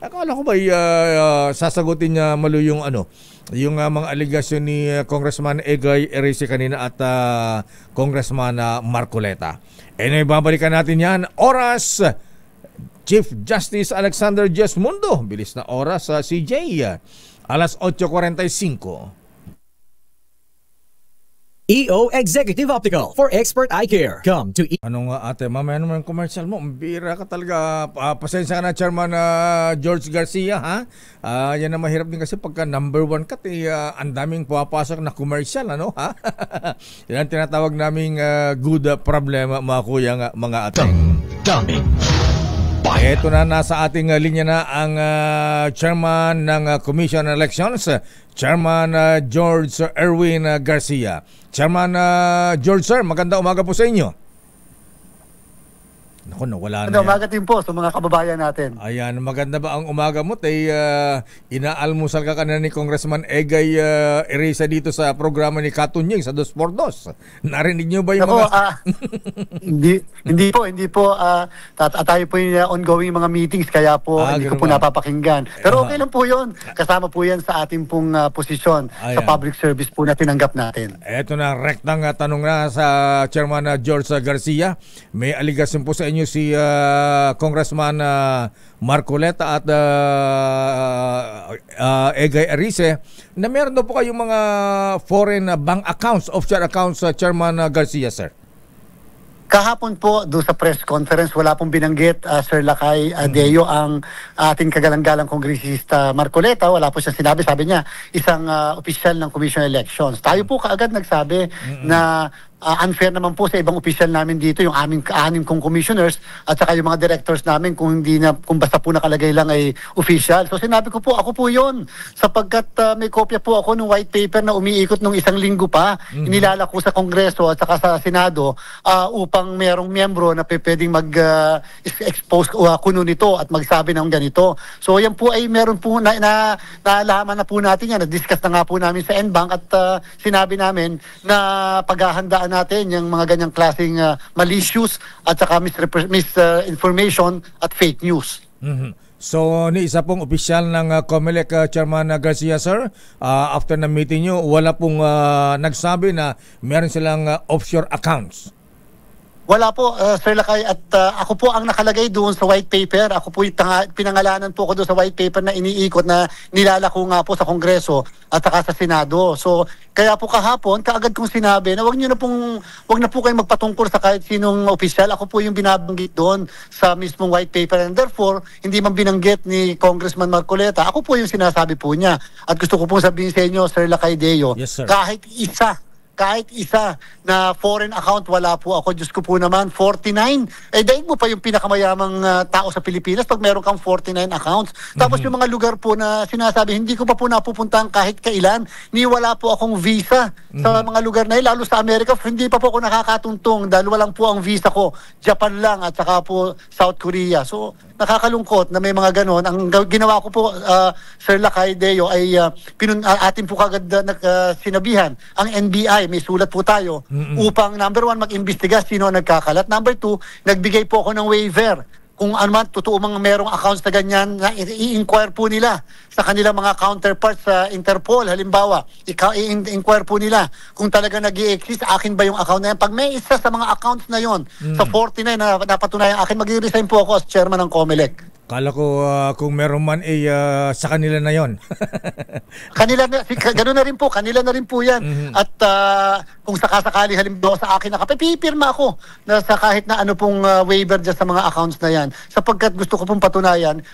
Akala ko ba sasagutin niya malo yung yung mga aligasyon ni Congressman Egay Erice kanina at Congressman Marcoleta. Anyway, babalikan natin yan. Oras, Chief Justice Alexander Jesmundo. Bilis na oras sa CJ. Alas 8:45. EO Executive Optical for expert eye care. Come to Ano nga ate, mamaya naman yung commercial mo. Bira ka talaga. Pasensya ka na, Chairman George Garcia, yan na mahirap din kasi pagka number 1 ka, ang daming pumapasok na commercial, Yan ang tinatawag naming good problem, mga kuya, mga ate. Damdamin Ito na, nasa ating linya na ang Chairman ng Commission on Elections, Chairman George Erwin Garcia. Chairman George, sir, magandang umaga po sa inyo. Naku, nawala na yan. Umaga din po sa mga kababayan natin. Ayan, maganda ba ang umaga mo? Inaalmusal ka kanina ni Congressman Egay Erice dito sa programa ni Katunying sa 2x2. Narinig niyo ba yung Hindi po. Tayo po yung ongoing mga meetings, kaya po hindi ko po napapakinggan. Pero okay lang po yun. Kasama po yan sa ating pong posisyon sa public service po na tinanggap natin. Eto na, rektang tanong na sa Chairman George Garcia. May aligasyon po sa inyo si Congressman Marcoleta at Egay Erice na meron daw po kayong mga foreign bank accounts, offshore accounts, Chairman Garcia, sir. Kahapon po doon sa press conference, wala pong binanggit Sir Lakay Deo ang ating kagalang-galang kongresista Marcoleta. Wala po siyang sinabi. Sabi niya, isang opisyal ng Commission on Elections. Tayo po kaagad nagsabi na unfair naman po sa ibang opisyal namin dito, yung anim kong commissioners at saka yung mga directors namin kung basta po nakalagay lang ay official. So sinabi ko po, ako po yun. Sapagkat may kopya po ako ng white paper na umiikot nung 1 linggo pa, inilala ko sa Kongreso at saka sa Senado upang merong miyembro na pwedeng mag-expose kuno nito at magsabi ng ganito. So yan po ay meron po nalaman na po natin yan. Na-discuss na nga po namin sa NBank at sinabi namin na paghahandaan natin yung mga ganyang klaseng malicious at saka misinformation at fake news. So, ni isa pong opisyal ng COMELEC, Chairman Garcia, sir, after na meeting nyo, wala pong nagsabi na meron silang offshore accounts? Wala po, Sir Lakay, at ako po ang nakalagay doon sa white paper. Ako po pinangalanan po ako doon sa white paper na iniikot na nilalako nga po sa Kongreso at saka sa Senado. So, kaya po kahapon, kaagad kong sinabi na wag na po kayong magpatungkol sa kahit sinong opisyal. Ako po yung binabanggit doon sa mismong white paper and therefore, hindi man binanggit ni Congressman Marcoleta. Ako po yung sinasabi po niya. At gusto ko pong sabihin sa inyo, Sir Lakay Deo, yes, sir, kahit isa na foreign account, wala po ako. Diyos ko po naman, 49. Daig mo pa yung pinakamayamang tao sa Pilipinas pag meron kang 49 accounts. Tapos yung mga lugar po na sinasabi, hindi ko pa po napupuntahan kahit kailan. Wala po akong visa sa mga lugar na yun. Lalo sa Amerika, hindi pa po ako nakakatuntong dahil walang po ang visa ko. Japan lang at saka po South Korea. So, nakakalungkot na may mga ganon. Ang ginawa ko po, Sir Lakay Deo, ay atin po kagad sinabihan ang NBI, may sulat po tayo, upang number 1, mag-imbestiga sino ang nagkakalat. Number 2, nagbigay po ako ng waiver. Kung ano man, totoo mga merong accounts na ganyan, na i-inquire po nila sa kanilang mga counterparts sa Interpol. Halimbawa, i-inquire po nila kung talaga nag-i-exist, akin ba yung account na yan. Pag may isa sa mga accounts na yon, sa 49 na napatunayan akin, mag-resign po ako as chairman ng COMELEC. Akala ko kung meron man sa kanila na yon. Gano'n na rin po, kanila na rin po yan. At kung sakasakali halimbawa sa akin, pipirma ako na sa kahit na ano pong waiver dyan sa mga accounts na yan. Sapagkat gusto ko pong patunayan,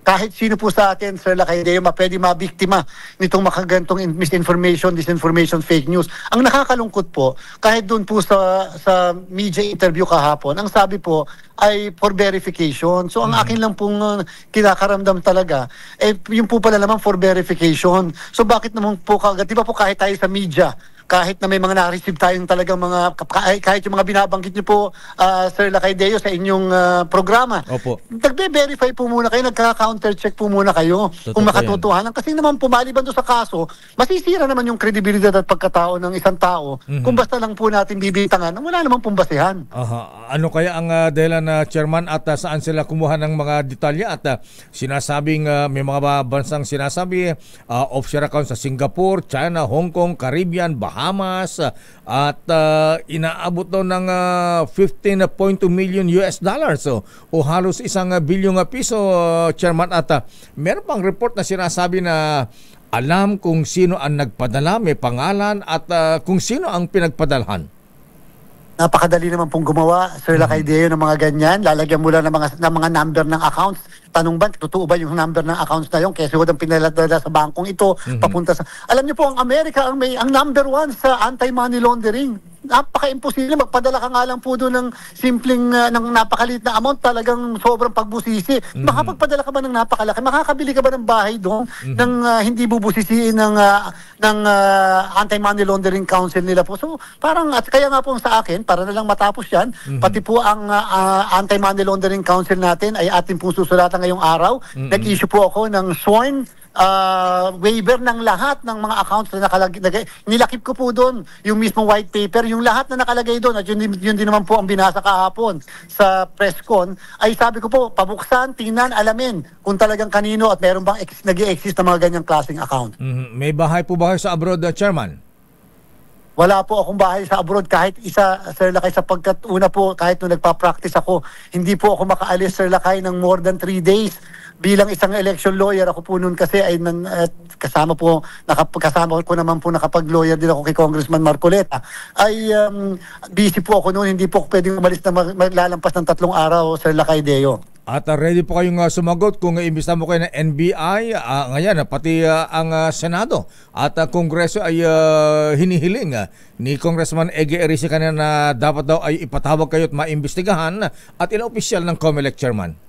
kahit sino po sa atin, Sir Lakay Deo, pwede mabiktima nitong makagantong misinformation, disinformation, fake news. Ang nakakalungkot po, kahit doon po sa media interview kahapon, ang sabi po ay for verification. So ang akin lang pong kinakaramdam talaga, yung po pala naman for verification. So bakit naman po, di ba po kahit tayo sa media, kahit na may mga na-receive tayong talagang mga, kahit yung mga binabanggit niyo po, Sir Lakay Deo, sa inyong programa. Opo. Nagbe-verify po muna kayo, nagka-counter-check po muna kayo kung makatotohanan. Kasi naman po, maliban doon sa kaso, masisira naman yung kredibilidad at pagkatao ng isang tao kung basta lang po natin bibintangan na wala naman pong basehan. Ano kaya ang dahilan, Chairman, at saan sila kumuha ng mga detalye at sinasabing may mga bansang sinasabi offshore accounts sa Singapore, China, Hong Kong, Caribbean, Bahamas at inaabot daw ng 15.2 million US dollars o halos 1 bilyong piso, Chairman, at meron pang report na sinasabi na alam kung sino ang nagpadala, may pangalan at kung sino ang pinagpadalhan. Napakadali naman pong gumawa, Sir Lakay Deo, ng mga ganyan. Lalagyan mo lang ng mga number ng accounts. Tanong ba, totoo ba yung number ng accounts na yun? Kesa huwag ang pinaladala sa bangkong ito, papunta sa... Alam niyo po, ang Amerika, ang number 1 sa anti-money laundering. Napaka-imposible. Magpadala ka nga lang po doon ng simpleng, ng napakaliit na amount, talagang sobrang pagbusisi. Makapagpadala ka ba ng napakalaki? Makakabili ka ba ng bahay doon ng hindi bubusisiin ng anti-money laundering council nila po? So, parang, at kaya nga po sa akin, para na lang matapos yan, pati po ang anti-money laundering council natin ay ating pong susulatan ngayong araw. Nag-issue po ako ng sworn waiver ng lahat ng mga accounts na nakalagay. Nilakip ko po doon yung mismo white paper, yung lahat na nakalagay doon, at yun din naman po ang binasa kahapon sa presscon, ay sabi ko po, pabuksan, tingnan, alamin kung talagang kanino at meron bang nag-i-exist na mga ganyang klaseng account. May bahay po ba kayo sa abroad, Chairman? Wala po akong bahay sa abroad kahit isa, Sir Lakay, sapagkat una po, kahit nung nagpa-practice ako, hindi po ako makaalis, Sir Lakay, ng more than 3 days. Bilang isang election lawyer, ako po noon kasi ay kasama ko naman po nakapag-lawyer din ako kay Congressman Marcoleta, ay busy po ako noon, hindi po ako pwedeng umalis na maglalampas ng 3 araw, Sir Lakay Deo. At ready po kayong sumagot kung imbis mo kayo ng NBI, ngayon pati ang Senado at Kongreso ay hinihiling ni Congressman Ege Erisa kanina na dapat daw ay ipatawag kayo at maimbestigahan at ilang opisyal ng COMELEC, Chairman.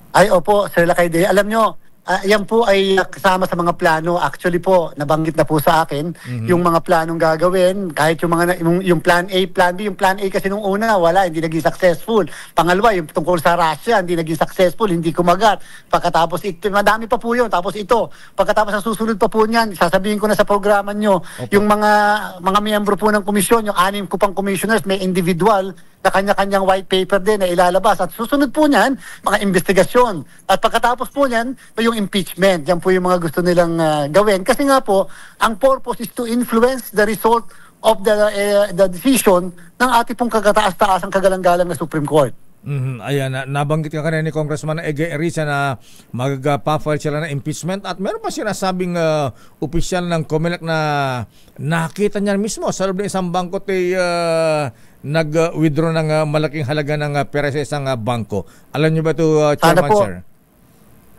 Ay, opo, Sir Lakay Deo. Alam nyo, yan po ay kasama sa mga plano. Actually po, nabanggit na po sa akin yung mga planong gagawin. Kahit yung plan A, plan B. Yung plan A kasi nung una, wala, hindi naging successful. Pangalawa, yung tungkol sa Russia, hindi naging successful, hindi kumagat. Pagkatapos, madami pa po yun. Tapos ito, pagkatapos ang susunod pa po niyan, sasabihin ko na sa programa nyo, yung mga miyembro po ng komisyon, yung 6 ko pang commissioners, may individual na kanya-kanyang white paper din na ilalabas. At susunod po niyan, mga investigasyon. At pagkatapos po niyan, yung impeachment. Yan po yung mga gusto nilang gawin. Kasi nga po, ang purpose is to influence the result of the decision ng ating pong kagataas-taasang kagalang-galang na Supreme Court. Ayan, nabanggit ka kanina ni Congressman Ege Erisa na magpa-file sila ng impeachment at meron pa sinasabing opisyal ng COMELEC na nakita niya mismo sa loob ng isang bangko nag-withdraw ng malaking halaga ng pera sa isang bangko. Alam niyo ba ito, Chairman, sir?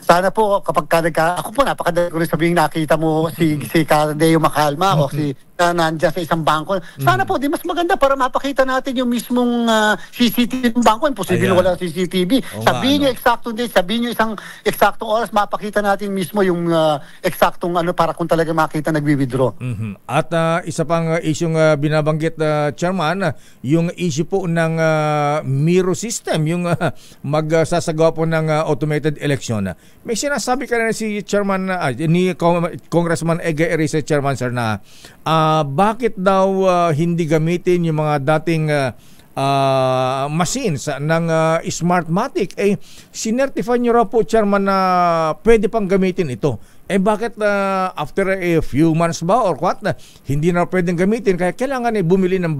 Sana po, kapag ako po, napakadali ko rin sabihin nakita mo si Deo Macalma o si nandiyan sa isang bangko. Sana po, di mas maganda para mapakita natin yung mismong CCTV ng bangko. Imposible wala CCTV. Sabihin nyo eksaktong date, sabihin nyo isang eksaktong oras, mapakita natin mismo yung eksaktong para kung talaga makita nagwi-withdraw. At isa pang isyong binabanggit, Chairman, yung issue po ng Miro system, yung magsasagawa po ng automated election. May sinasabi ka na si Chairman, ni Congressman Ege Erisa, Chairman, sir, na bakit daw hindi gamitin yung mga dating machines ng Smartmatic? Sinertify nyo raw po, Chairman, na pwede pang gamitin ito. Bakit after a few months ba or what, hindi na pwedeng gamitin? Kaya kailangan bumili ng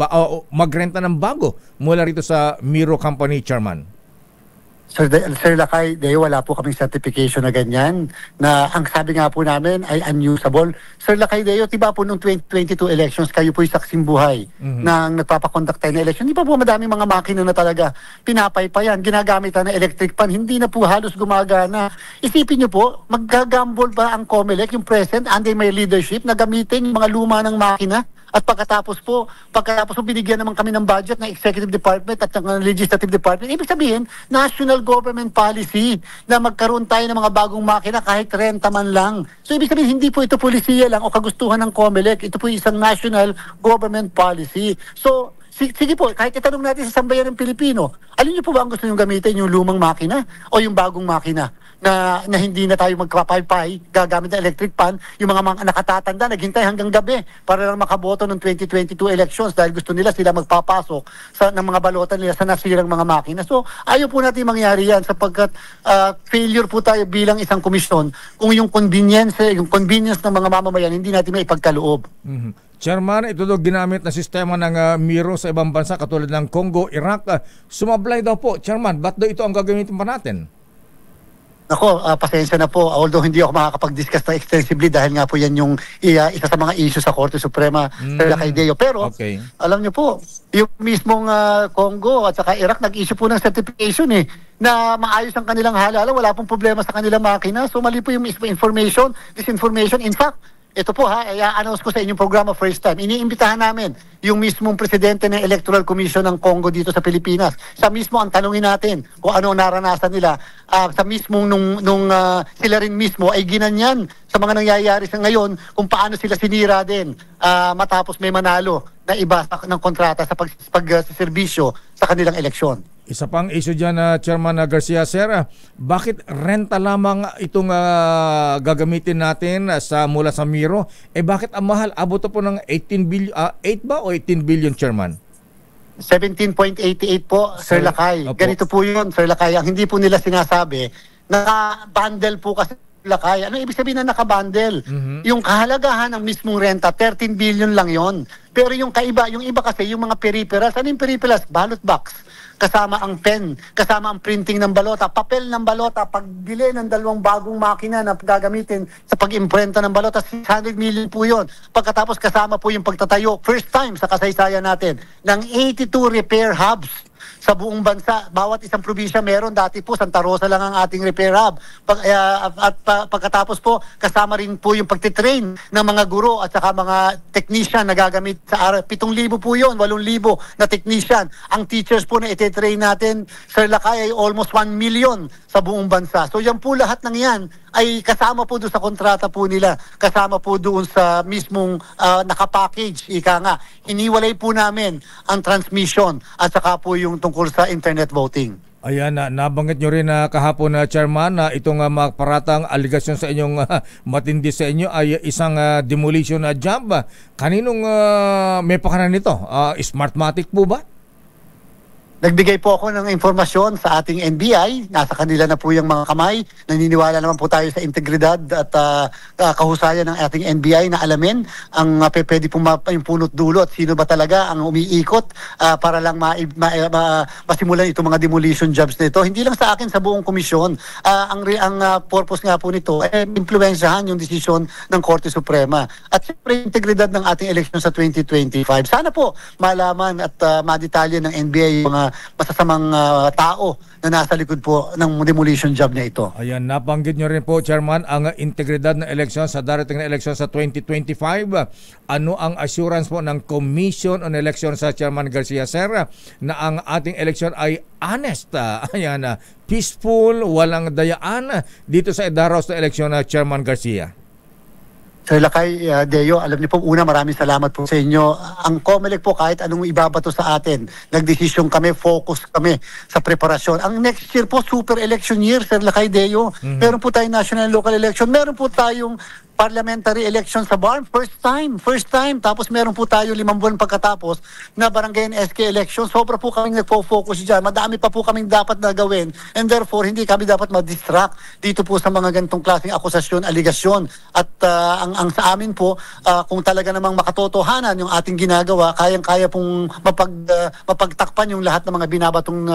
magrenta ng bago mula rito sa Miro Company, Chairman. Sir Lakay, wala po kaming certification na ganyan, na ang sabi nga po namin ay unusable. Sir Lakay, diba po nung 2022 elections, kayo po yung saksing buhay na nagpapakonduct tayo na election. Di ba po madaming mga makina na talaga pinapaypayan, ginagamit na electric pan, hindi na po halos gumagana. Isipin nyo po, maggagamble ba ang COMELEC, yung present, under my leadership, na gamitin yung mga luma ng makina? At pagkatapos po binigyan naman kami ng budget ng Executive Department at ng Legislative Department. Ibig sabihin, national government policy na magkaroon tayo ng mga bagong makina kahit renta man lang. So ibig sabihin, hindi po ito polisiya lang o kagustuhan ng COMELEC. Ito po isang national government policy. So, sige po, kahit itanong natin sa sambayan ng Pilipino, alin niyo po ba ang gusto nyo gamitin, yung lumang makina o yung bagong makina? Na hindi na tayo magpapaypay, gagamit ng electric pan, yung mga nakatatanda, naghintay hanggang gabi para lang makaboto ng 2022 elections dahil gusto nila sila magpapasok ng mga balota nila sa nasirang mga makina. So, ayaw po natin mangyari yan sapagkat failure po tayo bilang isang komisyon kung yung convenience ng mga mamamayan hindi natin may ipagkaloob. Chairman, ito daw ginamit na sistema ng Miro sa ibang bansa katulad ng Congo, Iraq. Sumablay daw po. Chairman, ba't daw ito ang gagamitin pa natin? Ako, pasensya na po. Although hindi ako makakapag-discuss na extensively dahil nga po yan yung isa sa mga issue sa Korte Suprema Sir Lakay Deo. Pero, alam niyo po, yung mismong Congo at saka Iraq nag-issue po ng certification na maayos ang kanilang halala. Wala pong problema sa kanilang makina. So mali po yung disinformation. In fact, ito po i-announce ko sa inyong programa first time. Iniimbitahan namin yung mismong presidente ng Electoral Commission ng Congo dito sa Pilipinas. Sa mismo ang tanungin natin kung ano naranasan nila. Sa mismong nung sila rin mismo ay ginanyan sa mga nangyayari sa ngayon kung paano sila sinira din matapos may manalo na iba ng kontrata sa pagserbisyo sa kanilang eleksyon. Isa pang issue dyan, Chairman Garcia, Sir, bakit renta lamang itong gagamitin natin mula sa Miro? Bakit ang mahal? Abot po ng 18 billion, 8 ba o 18 billion, Chairman? 17.88 po, Sir Lakay. Ganito po yun, Sir Lakay. Ang hindi po nila sinasabi, naka-bundle po kasi Lakay. Ano ibig sabihin na naka-bundle? Yung kahalagahan ng mismong renta, 13 billion lang yon. Pero yung iba kasi, yung mga peripherals, ano yung peripherals? Ballot box. Kasama ang pen, kasama ang printing ng balota, papel ng balota, pagbili ng 2 bagong makina na gagamitin sa pag-imprenta ng balota, 600 million po yun. Pagkatapos kasama po yung pagtatayo, first time sa kasaysayan natin, ng 82 repair hubs sa buong bansa. Bawat isang probinsya meron. Dati po Santa Rosa lang ang ating repair hub. Pagkatapos po kasama rin po yung pagtitrain ng mga guro at saka mga technician na gagamit sa araw. 7,000 po yun, 8,000 na technician. Ang teachers po na ititrain natin, Sir Lakay, ay almost 1 million sa buong bansa. So yan po lahat ng yan ay kasama po doon sa kontrata po nila. Kasama po doon sa mismong nakapackage. Ika nga, iniwalay po namin ang transmission at saka po yung tungkol sa internet voting. Ayan, nabanggit nyo rin kahapon na Chairman na itong paratang aligasyon sa inyong matindi sa inyo ay isang demolition job. Kaninong may pakanan nito? Smartmatic po ba? Nagbigay po ako ng informasyon sa ating NBI. Nasa kanila na po yung mga kamay. Naniniwala naman po tayo sa integridad at kahusayan ng ating NBI na alamin ang pwede pong yung punot dulo at sino ba talaga ang umiikot para lang masimulan itong mga demolition jobs na ito. Hindi lang sa akin, sa buong komisyon. Ang purpose nga po nito ay impluwensyahan yung desisyon ng Korte Suprema. At siyempre, integridad ng ating eleksyon sa 2025. Sana po malaman at madetalye ng NBI yung mga masasamang tao na nasa likod po ng demolition job na ito. Ayan, nabanggit nyo rin po, Chairman, ang integridad ng eleksyon sa darating na eleksyon sa 2025. Ano ang assurance po ng Commission on Elections sa Chairman Garcia, Sir, na ang ating eleksyon ay honest, ayan, peaceful, walang dayaan dito sa idaraos na eleksyon na Chairman Garcia? Sir Lakay Deo, alam niyo po, una maraming salamat po sa inyo. Ang COMELEC po kahit anong ibabato sa atin, nagdesisyon kami, focus kami sa preparasyon. Ang next year po, super election year, Sir Lakay Deo. Meron po tayong national and local election. Meron po tayong parliamentary election sa BARM. First time. Tapos meron po tayo 5 buwan pagkatapos na barangay and SK election. Sobra po kaming nagpo-focus dyan. Madami pa po kaming dapat na gawin. And therefore, hindi kami dapat ma-distract dito po sa mga ganitong klaseng akusasyon, aligasyon. At ang sa amin po, kung talaga namang makatotohanan yung ating ginagawa, kayang-kaya pong mapagtakpan yung lahat ng mga binabatong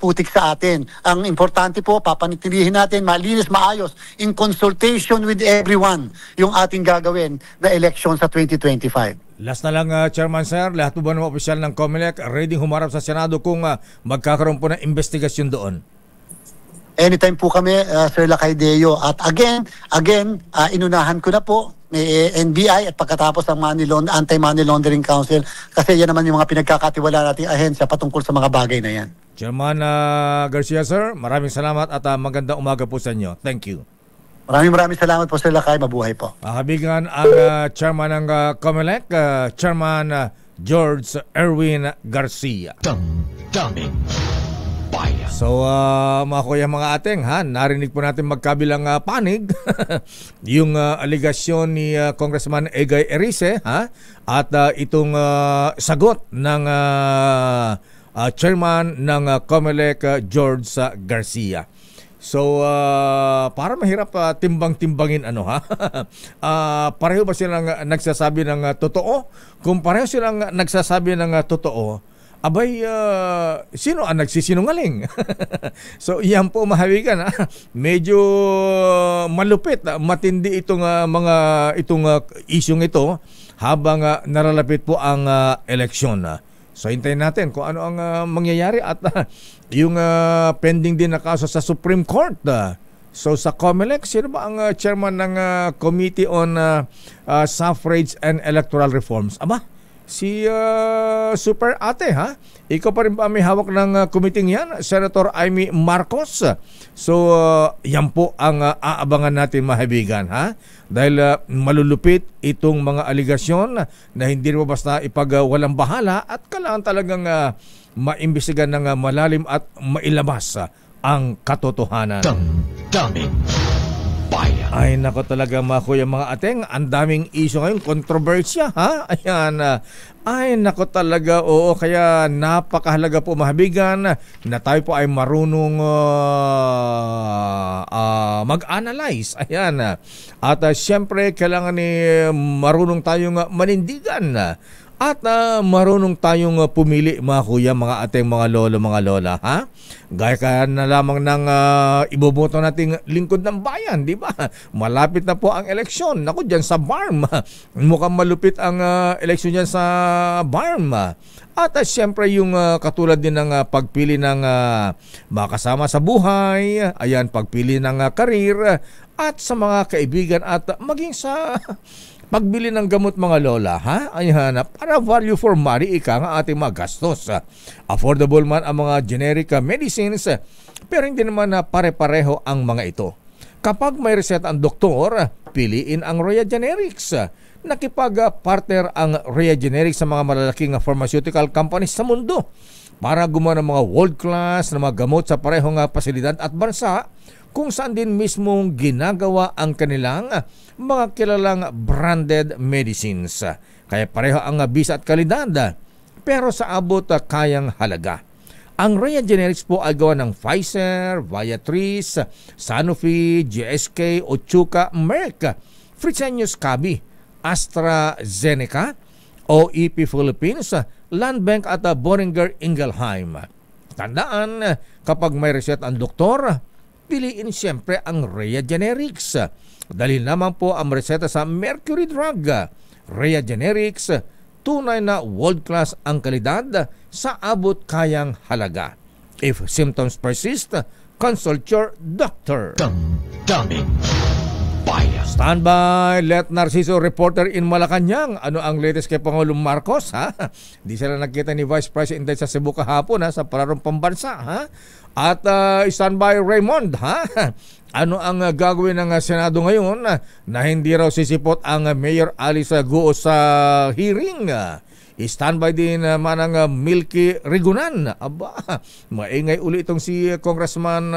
putik sa atin. Ang importante po, papanitilihin natin, malinis, maayos, in consultation with everyone, yung ating gagawin na election sa 2025. Last na lang, Chairman Sir, lahat po ba ng opisyal ng COMELEC ready humarap sa Senado kung magkakaroon po ng investigasyon doon? Anytime po kami, Sir Lakay Deo. At again, inunahan ko na po may NBI at pagkatapos ang Anti-Money Laundering Council kasi yan naman yung mga pinagkakatiwala nating ahensya patungkol sa mga bagay na yan. Chairman Garcia, sir, maraming salamat at magandang umaga po sa inyo. Thank you. Maraming salamat po, Sir Lakay. Mabuhay po. Kabigan ang Chairman ng COMELEC, Chairman George Erwin Garcia. Damdamin Bayan. So, mga kuya, mga ateng, narinig po natin magkabilang panig yung aligasyon ni Congressman Egay Erice, at itong sagot ng chairman ng COMELEC, George Garcia. So, para mahirap timbang-timbangin pareho ba silang nagsasabi ng totoo? Kung pareho silang nagsasabi ng totoo, abay, sino ang nagsisinungaling? So, yan po mahawigan. Medyo malupit, matindi itong isyong ito habang nalalapit po ang eleksyon. So, hintayin natin kung ano ang mangyayari at yung pending din na kaso sa Supreme Court. So, sa COMELEC, sino ba ang chairman ng Committee on Suffrage and Electoral Reforms? Aba, si Super Ate, ikaw pa rin ba may hawak ng committee yan? Senator Amy Marcos. So, yan po ang aabangan natin, mahabigan, dahil malulupit itong mga aligasyon na hindi rin basta walang bahala at kailangan talagang maimbestigan ng malalim at mailabas ang katotohanan. Damdamin Bayan. Ay, nako talaga mga kuya, mga ateng, ang daming issue ngayon, kontrobersya, Ayan, ay, nako talaga, oo, kaya napakahalaga po, mahabigan, na tayo po ay marunong mag-analyze. Ayan, at siyempre, kailangan marunong tayong manindigan. At marunong tayong pumili, mga kuya, mga ating mga lolo, mga lola, Gaya ka na lamang ng iboboto nating lingkod ng bayan, di ba? Malapit na po ang eleksyon. Naku, dyan sa BARM. Mukhang malupit ang eleksyon dyan sa BARM. At siyempre yung katulad din ng pagpili ng mga kasama sa buhay, ayan, pagpili ng karir, at sa mga kaibigan at maging sa pagbili ng gamot, mga lola, Ayan, para value for money, ang ating mga gastos. Affordable man ang mga generic medicines, pero hindi naman pare-pareho ang mga ito. Kapag may reseta ang doktor, piliin ang Rhea Generics. Nakipag-partner ang Rhea Generics sa mga malalaking pharmaceutical companies sa mundo para gumawa ng mga world-class na mga gamot sa parehong pasilidad at bansa, kung saan din mismong ginagawa ang kanilang mga kilalang branded medicines. Kaya pareho ang bisa at kalidad, pero sa abot kayang halaga. Ang Rhea Generics po ay gawa ng Pfizer, Viatris, Sanofi, GSK, Otsuka, Merck, Fresenius Kabi, AstraZeneca, OEP Philippines, Landbank at Boehringer Ingelheim. Tandaan, kapag may reseta ang doktor, piliin siyempre ang Rhea Generics. Dahil naman po ang reseta sa Mercury Drug. Rhea Generics, tunay na world-class ang kalidad sa abot kayang halaga. If symptoms persist, consult your doctor. Damdamin Bayan. Standby, Let Narciso, reporter in Malacanang. Ano ang latest kay Pangulong Marcos? Di sila nakita ni Vice President sa Cebu kahapon sa pararong pambansa. At standby, Raymond, ano ang gagawin ng Senado ngayon na hindi raw sisipot ang Mayor Alice Guo sa hearing? Standby din manang Milky Rigunan. Aba, maingay uli itong si Congressman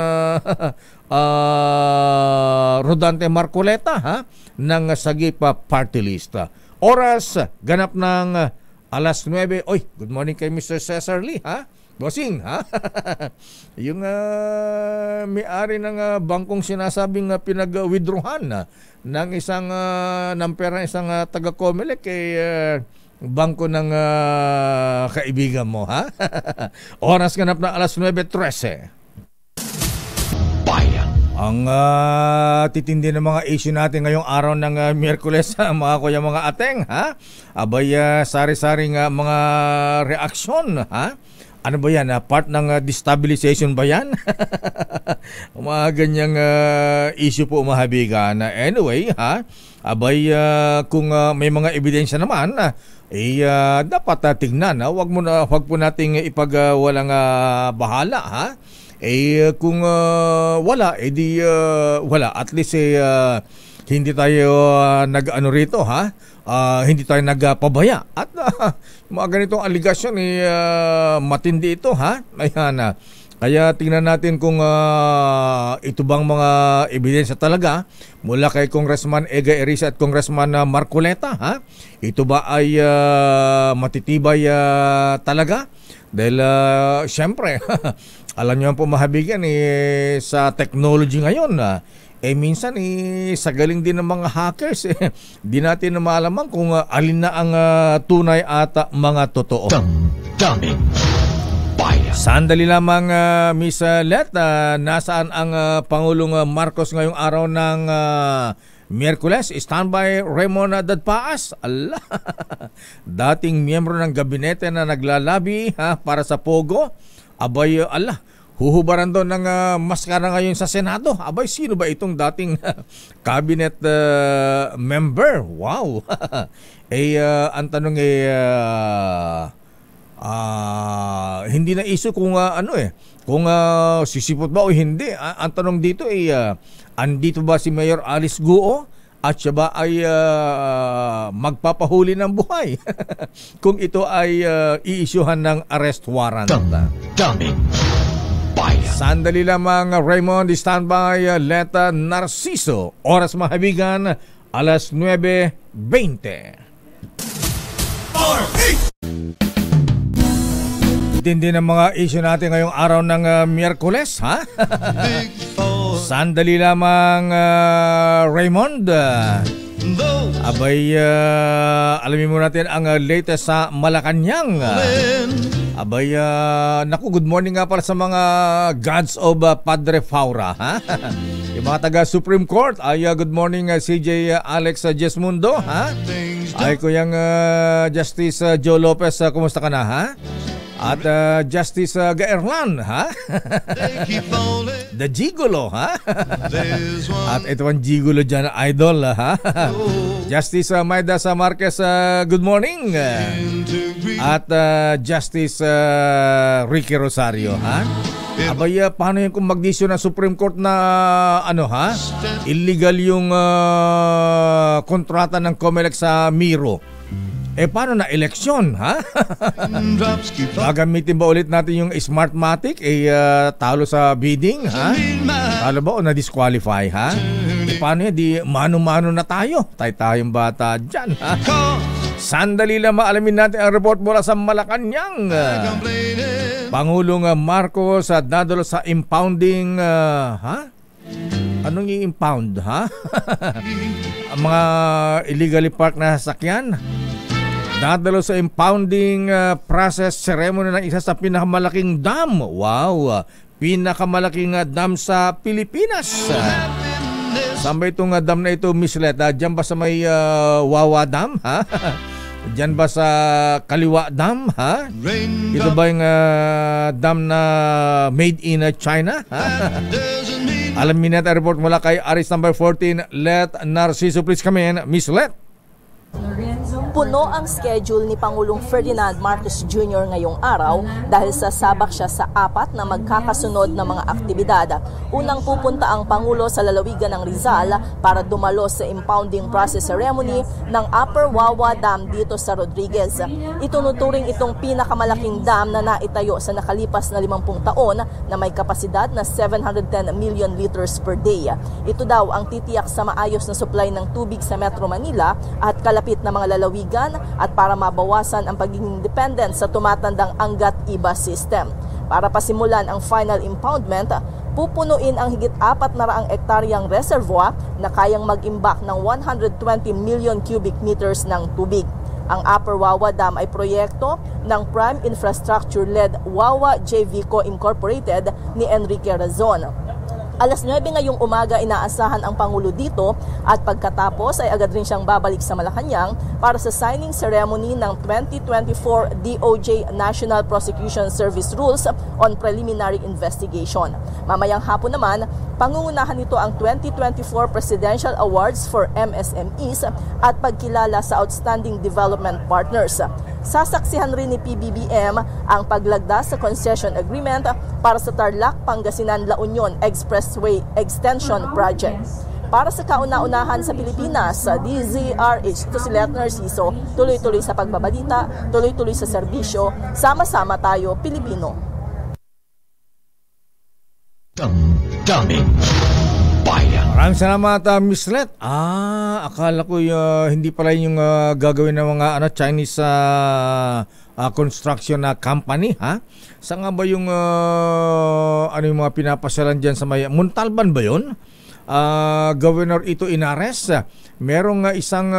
Rodante Marcoleta ng Sagipa Party List. Oras, ganap ng alas 9. Oy, good morning kay Mr. Cesar Lee, Bossing, ha? Yung may-ari ng bangkong sinasabing pinag-withdrawhan ng isang ng pera isang taga-Comelec bangko ng kaibigan mo, ha? Oras ganap na alas 9:13. Ang titindi ng mga issue natin ngayong araw ng Miyerkules, mga kuya, mga ateng, ha? Abay, sari-saring mga reaksyon, ha? Ano ba yan? Part ng destabilization ba yan? Mga ganyang issue po, mahabigan. Anyway, ha? Abay, kung may mga ebidensya naman, dapat tignan. Wag po nating ipagwalang bahala, ha? Kung wala, wala. At least hindi tayo nag-ano rito, ha? Hindi tayo nagpabaya. At mga ganitong aligasyon, matindi ito, ha? Ayan, kaya tingnan natin kung ito bang mga ebidensya talaga mula kay Congressman Ega Erisa at Congressman Marcoleta, ha? Ito ba ay matitibay talaga? Dahil syempre, alam niyo po, mahabigan, sa technology ngayon, minsan sa galing din ng mga hackers, di natin na maalaman kung alin na ang tunay at mga totoo. Damdaming Bayan. Sandali lamang, Miss Let, nasaan ang Pangulong Marcos ngayong araw ng Miyerkules? Standby Raymond Dadpaas. Allah, dating miyembro ng gabinete na naglalabi, para sa Pogo. Abay, Allah, huhubaran doon ng maskara ngayon sa Senado. Abay, sino ba itong dating cabinet member? Wow. Ang tanong hindi na issue kung kung sisipot ba o hindi. Ang tanong dito andito ba si Mayor Alice Guo at siya ba ay magpapahuli ng buhay kung ito ay i-issuehan ng arrest warrant. Damdaming Bayan. Sandali lamang, Raymond, standby. Leta Narciso, oras mahabigan, alas 9:20. Tindi ng mga issue natin ngayong araw ng Miyerkules, ha? Sandali lamang, Raymond. Abay, alamin mo natin ang latest sa Malacanang. Abay, naku, good morning nga para sa mga gods of Padre Faura, ha? Yung mga taga Supreme Court, good morning, CJ Alex Jesmundo, ha? Ay, kuyang Justice Joe Lopez, kumusta ka na, ha? At Justice Gaerlan, ha? The Gigolo, ha? At ito ang Gigolo dyan, idol, ha? Justice Maida Marquez, good morning. At Justice Ricky Rosario, ha? Abay, paano yun kung mag-issue ng Supreme Court na ha? Illegal yung kontrata ng Comelec sa Miro. Paano na eleksyon, ha? Gagamitin ba ulit natin yung Smartmatic? Talo sa bidding, ha? Talo ba o na-disqualify, ha? Paano yan? Di mano-mano na tayo. Tayong bata dyan, ha? Sandali lang, maalamin natin ang report mula sa Malacanang. Pangulong Marcos dadalo sa impounding, ha? Anong i-impound, ha? Ang mga illegally parked na sasakyan. Dadalo sa impounding process ceremony ng isa sa pinakamalaking dam. Wow! Pinakamalaking dam sa Pilipinas. Saan ba itong dam na ito, Miss Let? Diyan ba sa may Wawa Dam, ha? Diyan ba sa Kaliwa Dam, ha? Ito ba yung dam na made in China, ha? Alamin natin ang report mula kay Aris number 14, Let Narciso. Please come in, Miss Let. Puno ang schedule ni Pangulong Ferdinand Marcos Jr. ngayong araw dahil sasabak siya sa 4 na magkakasunod na mga aktibidad. Unang pupunta ang Pangulo sa lalawigan ng Rizal para dumalo sa impounding process ceremony ng Upper Wawa Dam dito sa Rodriguez. Itunuturing itong pinakamalaking dam na naitayo sa nakalipas na 50 taon na may kapasidad na 710 million liters per day. Ito daw ang titiyak sa maayos na supply ng tubig sa Metro Manila at kalapit na mga lalawigan at para mabawasan ang pagiging dependent sa tumatandang Angat-Iba system. Para pasimulan ang final impoundment, pupunuin ang higit 400 ektaryang reservoir na kayang mag-imbak ng 120 million cubic meters ng tubig. Ang Upper Wawa Dam ay proyekto ng Prime Infrastructure-led Wawa JVCO Incorporated ni Enrique Razon. Alas 9 ngayong umaga inaasahan ang Pangulo dito at pagkatapos ay agad rin siyang babalik sa Malacanang para sa signing ceremony ng 2024 DOJ National Prosecution Service Rules on Preliminary Investigation. Mamayang hapon naman, pangungunahan nito ang 2024 Presidential Awards for MSMEs at pagkilala sa Outstanding Development Partners. Sasaksihan rin ni PBBM ang paglagda sa concession agreement para sa Tarlac, Pangasinan, La Union Expressway Extension Project. Para sa kauna-unahan sa Pilipinas, DZRH to si Let Narciso, tuloy-tuloy sa pagbabalita, tuloy-tuloy sa serbisyo, sama-sama tayo Pilipino. Damdamin Bayan. Maraming salamat, Miss Let. Akala ko hindi pala yung gagawin ng mga Chinese construction na company, ha? Saan nga ba yung yung mga pinapasyalan dyan sa may Montalban ba yun? Governor Ito Inares, merong isang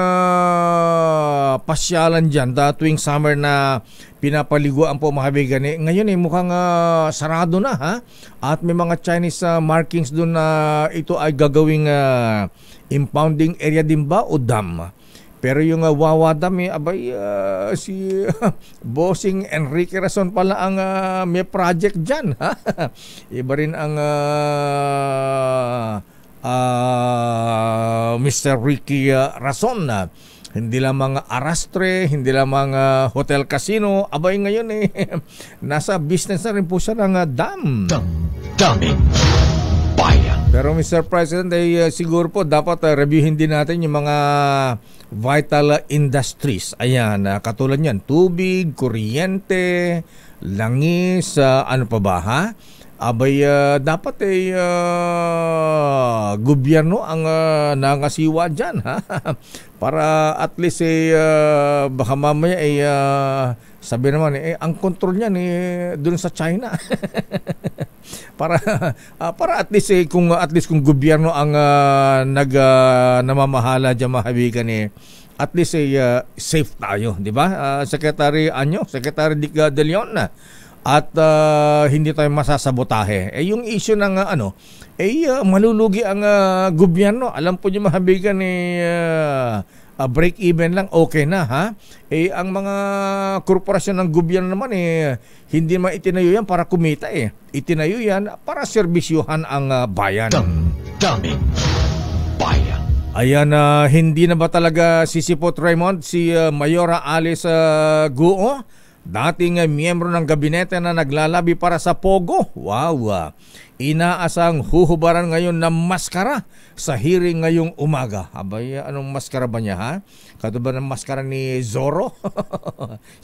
pasyalan dyan tuwing summer na pinapaliguan po mga kaibigan. Ngayon mukhang sarado na, ha? At may mga Chinese markings doon na ito ay gagawing impounding area din ba o dam? Pero yung Wawa Dam, si Bossing Enrique Razon pala ang may project dyan, ha? Iba rin ang Mr. Ricky Razon. Hindi lang mga arastre, hindi lang mga hotel casino. Ngayon nasa business na rin po siya ng dam. Damdamin Bayan. Pero Mr. President, siguro po dapat reviewin din natin yung mga vital industries. Ayan, katulad niyan, tubig, kuryente, langis, ano pa ba, ha? Dapat gobyerno ang nangasiwa dyan, ha? Para at least baka mamaya sabi naman ang control niyan doon sa China. para at least kung gobyerno ang namamahala diyan mahabigan at least safe tayo, di ba? Secretary Dick De Leon at hindi tayo masasabotahe. Yung issue ng malulugi ang gobyerno. Alam po niyo mahabigan break even lang okay na, ha? Ang mga korporasyon ng gobyerno naman hindi man itinayo yan para kumita Itinayo yan para serbisyuhan ang bayan. Damdamin Bayan. Ayan, hindi na ba talaga sisipot, Raymond, si Mayora Alice Guo? Dating miyembro ng gabinete na naglalabi para sa Pogo. Wow! Inaasang huhubaran ngayon ng maskara sa hearing ngayong umaga. Anong maskara ba niya, ha? Katulad ng maskara ni Zorro?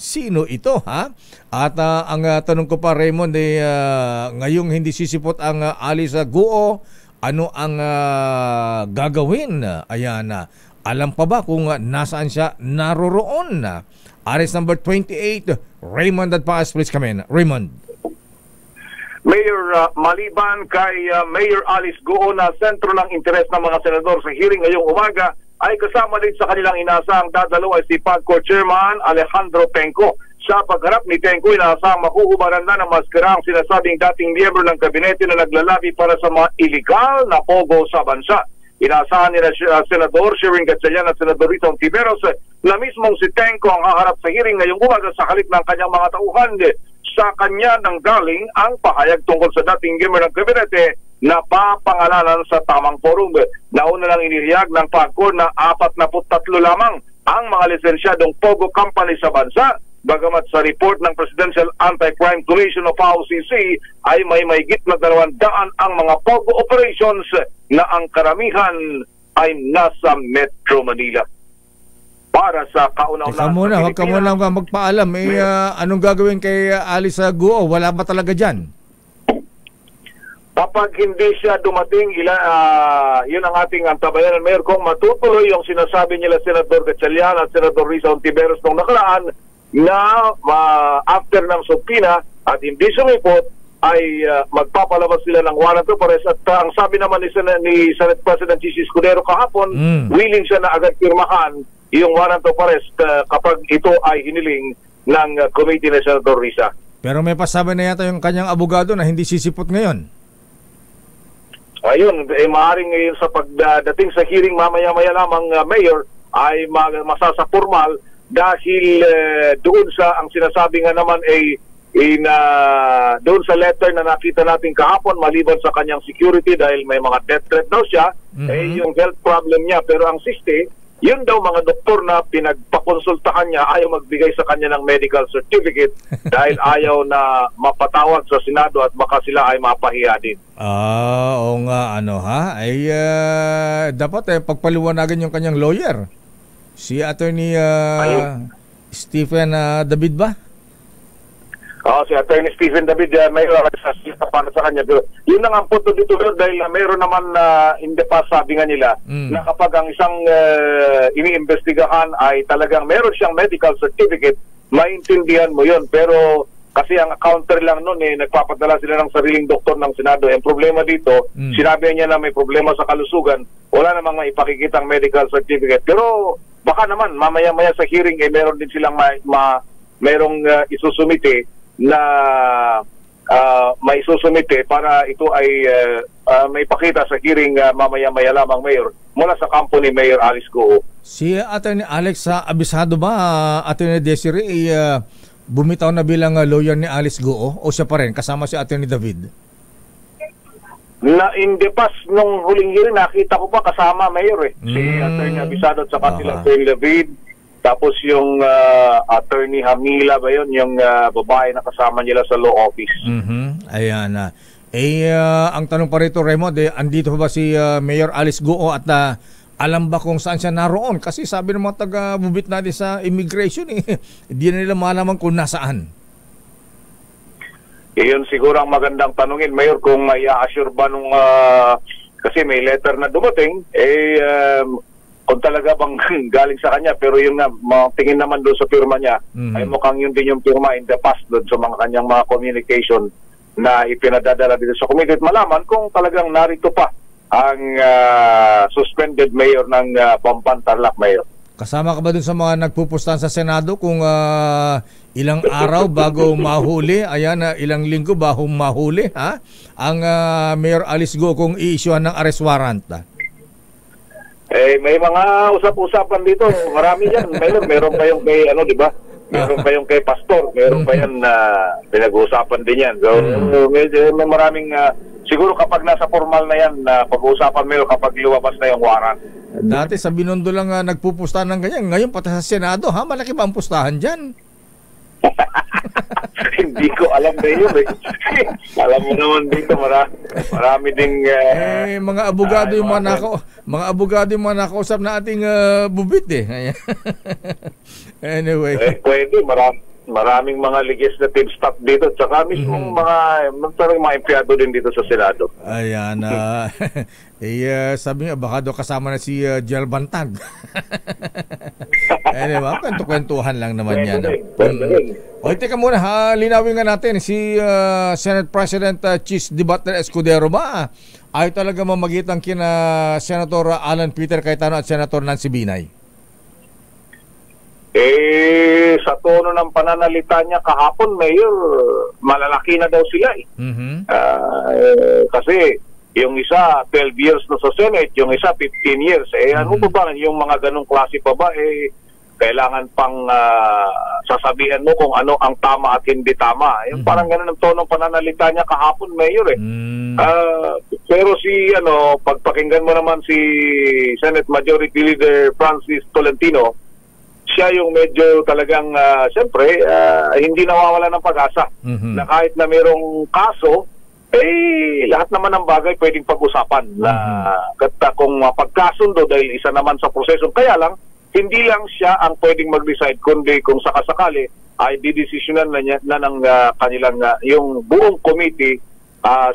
Sino ito, ha? At ang tanong ko pa, Raymond, ngayong hindi sisipot ang Alice Guo, ano ang gagawin? Ayan, alam pa ba kung nasaan siya naroroon? Aris number 28, Raymond at Paas, please come in. Raymond. Mayor, maliban kay Mayor Alice Guo na sentro ng interes ng mga senador sa hearing ngayong umaga, ay kasama din sa kanilang inaasahang dadalo ay si PAGCOR Chairman Alejandro Penco. Sa pagharap ni Penco, inaasahang makuhubaran na ng maskara ang sinasabing dating miyembro ng kabinete na naglalabi para sa mga iligal na pogo sa bansa. Inaasahan nila Senador Sherin Gatchalian at Senador Rita Ontiveros na mismong si Penco ang haharap sa hearing ngayong umaga sa halip ng kanyang mga tauhan. Sa kanya nang galing ang pahayag tungkol sa dating miyembro ng kabinete na papangalanan sa tamang forum. Nauna lang inihiyag ng PAGCOR na 43 lamang ang mga lisensyadong pogo company sa bansa. Bagamat sa report ng Presidential Anti-Crime Commission of OCC ay may mahigit na 200 ang mga pogo operations na ang karamihan ay nasa Metro Manila. Para sa kauna-unahan huwag ka muna magpaalam. Anong gagawin kay Alice Guo? Wala ba talaga dyan? Kapag hindi siya dumating, yun ang ating antabayanan, Mayor, kung matutuloy yung sinasabi nila Senador Gatchalian at Senador Risa Ontiveros nung nakaraan na after ng subpoena at hindi sumipot, ay magpapalabas sila ng warrant of arrest. At ang sabi naman ni Senate President Chis Escudero kahapon, willing siya na agad pirmahan yung warrant of arrest kapag ito ay hiniling ng committee ni Senator Risa. Pero may pasabi na yata yung kanyang abogado na hindi sisipot ngayon. Ayun, maaaring ngayon sa pagdating sa hearing mamaya-maya lamang, Mayor, ay masasa formal dahil doon sa ang sinasabi nga naman ay doon sa letter na nakita natin kahapon, maliban sa kanyang security dahil may mga death threat daw siya, yung health problem niya. Pero ang siste, yun daw mga doktor na pinagpakonsultahan niya ayaw magbigay sa kanya ng medical certificate dahil ayaw na mapatawag sa Senado at baka sila ay mapahiya din. Oo nga, ay dapat pagpaliwanagan yung kanyang lawyer. Si Attorney Stephen David ba? Si Attorney Stephen David, may sasalita para sa kanya. Pero yun ang punto dito dahil mayroon naman in the past sabi nga nila na kapag ang isang iniimbestigahan ay talagang meron siyang medical certificate, maintindihan mo yun. Pero kasi ang counter lang nun, nagpapadala sila ng sariling doktor ng Senado. Ang problema dito, sinabi niya na may problema sa kalusugan, wala namang maipakikitang medical certificate. Pero baka naman, mamaya-maya sa hearing, meron din silang merong isusumite na may susumite para ito ay may pakita sa hearing mamaya-maya lamang, Mayor, mula sa kampo ni Mayor Alice Goo. Si Attorney Alex, abisado ba Attorney Desiree bumitaw na bilang lawyer ni Alice Goo o siya pa rin kasama si Attorney David? Na in the past, nung huling hearing, nakita ko pa kasama, Mayor si Attorney Abisado at saka sila Attorney David. Tapos yung Attorney Hamila ba yun, yung babae na kasama nila sa law office. Ayan na. Ang tanong pa rito, Raymond, andito ba si Mayor Alice Goo at alam ba kung saan siya naroon? Kasi sabi ng mga taga-bubit natin sa immigration, hindi na nila malaman kung nasaan. Iyon siguro ang magandang tanungin, Mayor, kung may assure ba nung kasi may letter na dumating, kung talaga bang galing sa kanya, pero yun nga, tingin naman doon sa firma niya, ay mukhang yun din yung firma in the past doon sa mga kanyang mga communication na ipinadadala dito sa committee. Malaman kung talagang narito pa ang suspended mayor ng Pampan Tarlac, Mayor. Kasama ka ba doon sa mga nagpupustahan sa Senado kung ilang araw bago mahuli, ilang linggo bago mahuli, ang Mayor Alice Goo kung i-issuehan ng arrest warrant? May mga usap-usapan dito. Marami yan. Meron pa yung kay, di ba? Meron pa yung kay Pastor. Meron pa yan na pinag-uusapan din yan. So, may maraming, siguro kapag nasa formal na yan, pag-uusapan meron kapag luwabas na yung warrant. Dati sa Binondo lang nagpupustahan ng ganyan. Ngayon pati sa Senado, malaki ba ang pustahan dyan? Hindi ko alam na yun. Alam mo naman dito, marami ding mga abogado yung mga abogado yung mga nakausap na ating bubit Anyway. Pwede, maraming mga legislative staff dito, tsaka mismo mga empleyado din dito sa Senado. Ayan. Sabi nga, baka daw kasama na si Jel Bantag. Anyway, kwentuhan lang naman yan. O, teka muna, linawin nga natin, si Senate President Chis Escudero ba ay talaga mamagitan kina Senator Alan Peter Cayetano at Senator Nancy Binay? Sa tono ng pananalita niya kahapon, Mayor, malalaki na daw sila kasi yung isa 12 years na sa Senate, yung isa 15 years. Ano pa ba yung mga ganong klase pa ba kailangan pang sasabihan mo kung ano ang tama at hindi tama. Yung parang ganun ang tono ng pananalita niya kahapon, Mayor pero pagpakinggan mo naman si Senate Majority Leader Francis Tolentino, siya yung medyo talagang siyempre hindi nawawala ng pag-asa na kahit na mayroong kaso, lahat naman ng bagay pwedeng pag-usapan na kung mapagkasundo dahil isa naman sa proseso. Kaya lang, hindi lang siya ang pwedeng mag-decide, kundi kung sakasakali ay didesisyonan na ng kanilang yung buong committee,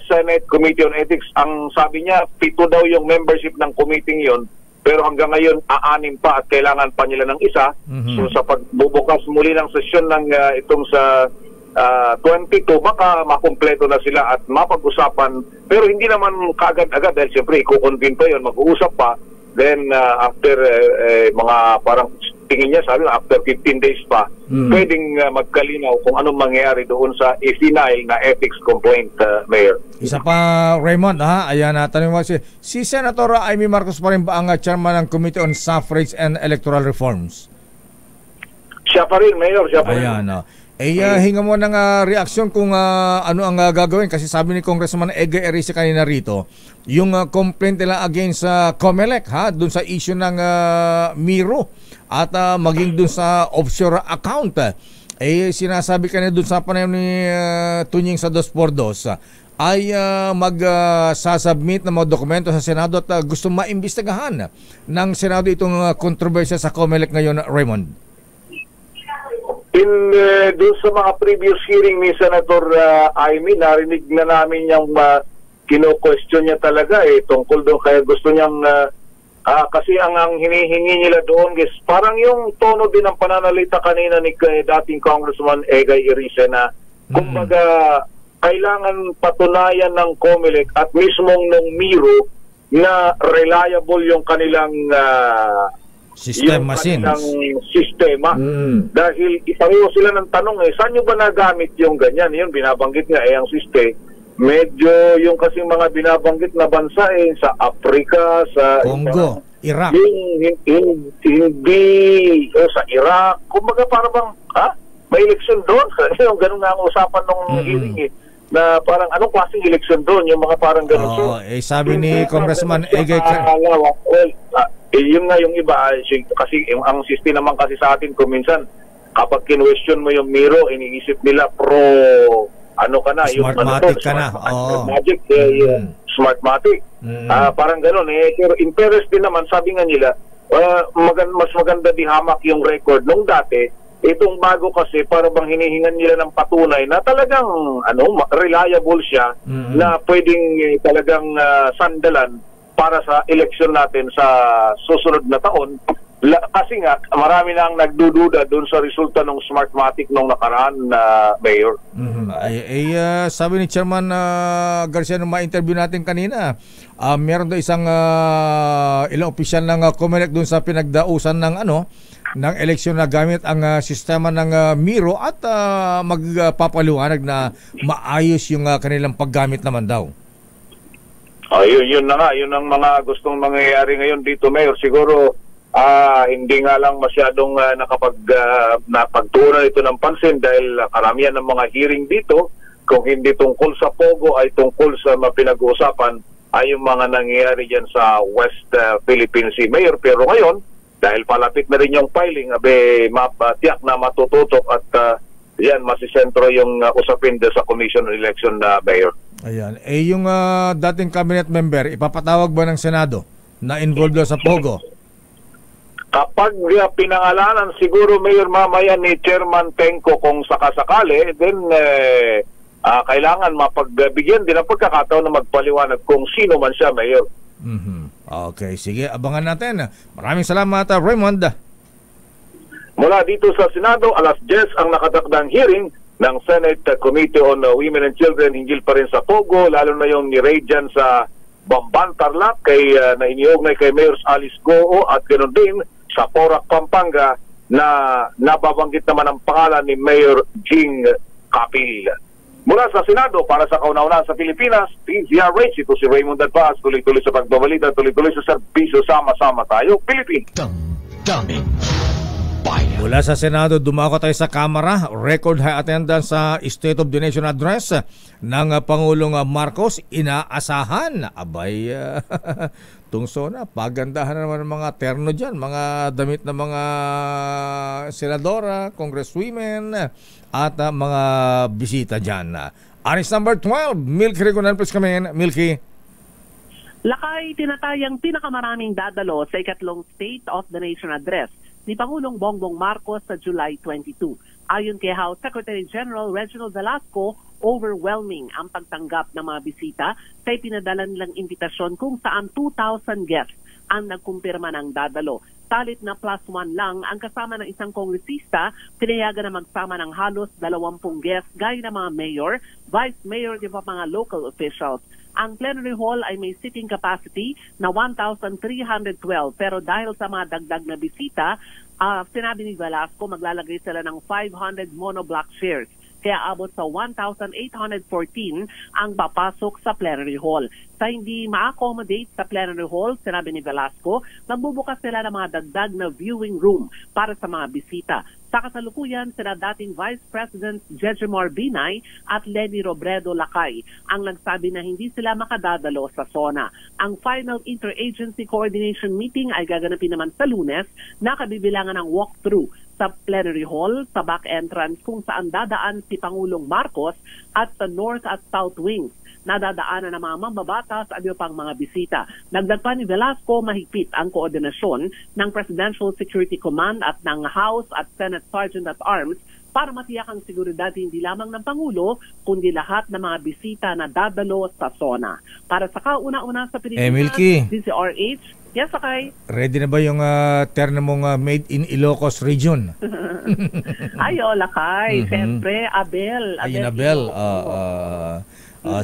Senate Committee on Ethics. Ang sabi niya, 7 daw yung membership ng committee yon, pero hanggang ngayon 6 pa at kailangan pa nila ng isa. So sa pagbubukas muli ng sesyon ng itong sa 22, baka makumpleto na sila at mapag-usapan. Pero hindi naman kaagad-agad dahil siyempre i-convene pa yun, mag-uusap pa. Then after mga parang tingin niya, sabi na after 15 days pa, pwedeng magkalinaw kung anong mangyayari doon sa final na ethics complaint, Mayor. Isa pa, Raymond, ayan, tanong mo si Senator Amy Marcos pa rin ba ang chairman ng Committee on Suffrage and Electoral Reforms? Siya pa rin, Mayor, siya pa rin. Ayan, hinga mo ng reaksyon kung ano ang gagawin kasi sabi ni Congressman Ege Erice kanina rito, yung complaint nila against COMELEC doon sa issue ng Miro at maging doon sa offshore account. Sinasabi kanina doon sa panayam ni Tunying sa 2x2 ay mag-sasubmit ng mga dokumento sa Senado at gusto maimbestigahan ng Senado itong kontrobersya sa COMELEC ngayon, Raymond. Doon sa mga previous hearing ni Senator Amy, narinig na namin yung kino-question niya talaga tungkol doon, kaya gusto niyang kasi ang hinihingi nila doon is parang yung tono din ng pananalita kanina ni dating Congressman Egay Erice na kumbaga kailangan patunayan ng COMELEC at mismong ng Miro na reliable yung kanilang sistema sistema. Dahil ipareho sila ng tanong saan nyo ba nagamit yung ganyan? Yun, binabanggit nga ang system. Medyo yung kasing mga binabanggit na bansa sa Africa, sa Congo, Iraq. Hindi sa Iraq. Kumbaga para bang may eleksyon doon. Yung ganun nga ang usapan ng hearing na parang anong klaseng eleksyon doon? Yung mga parang ganun. Sabi ni Congressman Ege yun nga yung iba kasi ang system naman kasi sa atin kung minsan kapag kinwestiyon mo yung Miro, iniisip nila Smartmatic ka na. Magic, Smartmatic. Parang gano'n pero interest din naman, sabi nga nila mas maganda di hamak yung record nung dati. Itong bago kasi para bang hinihingan nila ng patunay na talagang reliable siya na pwedeng talagang sandalan para sa eleksyon natin sa susunod na taon. Kasi nga marami na ang nagdududa doon sa resulta ng Smartmatic nung nakaraan na Mayor. Sabi ni Chairman Garcia nung ma-interview natin kanina, meron daw isang ilang opisyal ng COMELEC doon sa pinagdausan ng ng eleksyon na gamit ang sistema ng Miro at magpapaliwanag na maayos yung kanilang paggamit naman daw. Yun na nga, yun ang mga gustong mangyayari ngayon dito, Mayor. Siguro hindi nga lang masyadong napagtuunan ito ng pansin dahil karamihan ng mga hearing dito, kung hindi tungkol sa Pogo ay tungkol sa mapinag-uusapan ay yung mga nangyayari dyan sa West Philippine Sea, Mayor. Pero ngayon, dahil palapit na rin yung filing, matiyak na matututok at yan, masisentro yung usapin sa Commission on Election na Mayor. Ayan. Yung dating cabinet member, ipapatawag ba ng Senado na involved sa Pogo? Kapag pinangalanan siguro, Mayor, mamaya ni Chairman Tenco kung sakasakali, then kailangan mapagbigyan din ang pagkakataon na magpaliwanag kung sino man siya, Mayor. Okay, sige, abangan natin. Maraming salamat, Raymond. Mula dito sa Senado, alas 10 ang nakatakdang hearing ng Senate Committee on Women and Children hinggil pa rin sa Pogo, lalo na yung ni-raid dyan sa Bamban, Tarlac, na iniugnay kay Mayor Alice Goo at ganoon din sa Porac, Pampanga na nababanggit naman ang pangalan ni Mayor Jing Capil. Mula sa Senado, para sa kauna-unahan sa Pilipinas, TZRH, ito si Raymond Advaz, tuloy-tuloy sa pagbabalita, tuloy-tuloy sa serbisyo, sama-sama tayo, Pilipinas. Daming Mula sa Senado, dumako tayo sa Kamara. Record high attendance sa State of the Nation Address ng Pangulong Marcos. Inaasahan. Abay, tungso na. Pagandahan na naman ng mga terno dyan. Mga damit na mga senadora, congresswomen, at mga bisita dyan. Aris number 12, Milky Regunan, please come in. Milky. Lakay tinatayang pinakamaraming dadalo sa ikatlong State of the Nation Address ni Pangulong Bongbong Marcos sa July 22. Ayon kay House Secretary General Reginald Velasco, overwhelming ang pagtanggap ng mga bisita sa ipinadala nilang imbitasyon kung saan 2,000 guests ang nagkumpirma ng dadalo. Salit na +1 lang ang kasama ng isang kongresista, pinayagan na magsama ng halos 20 guests gaya ng mga mayor, vice mayor at mga local officials. Ang plenary hall ay may seating capacity na 1,312 pero dahil sa mga dagdag na bisita, sinabi ni Velasco maglalagay sila ng 500 monoblock chairs. Kaya abot sa 1,814 ang papasok sa plenary hall. Sa hindi ma-accommodate sa plenary hall, sinabi ni Velasco, magbubukas sila ng mga dagdag na viewing room para sa mga bisita. Sa kasalukuyan, sila dating Vice President Jejomar Binay at Leni Robredo Lakay ang nagsabi na hindi sila makadadalo sa SONA. Ang final interagency coordination meeting ay gaganapin naman sa Lunes na kabibilangan ng walkthrough sa plenary hall sa back entrance kung saan dadaan si Pangulong Marcos at sa north at south wings. Nadadaanan ng mga mambabatas at iba pang mga bisita. Dagdag pa ni Velasco, mahigpit ang koordinasyon ng Presidential Security Command at ng House at Senate Sergeant at Arms para matiyak ang seguridad hindi lamang ng Pangulo, kundi lahat ng mga bisita na dadalo sa SONA. Para sa kauna-una sa Pilipinas, Milky, DCRH, yes, Sakay. Ready na ba yung terno mong made in Ilocos region? Ayo, Lakay. Siyempre, Abel. Ayun, Abel.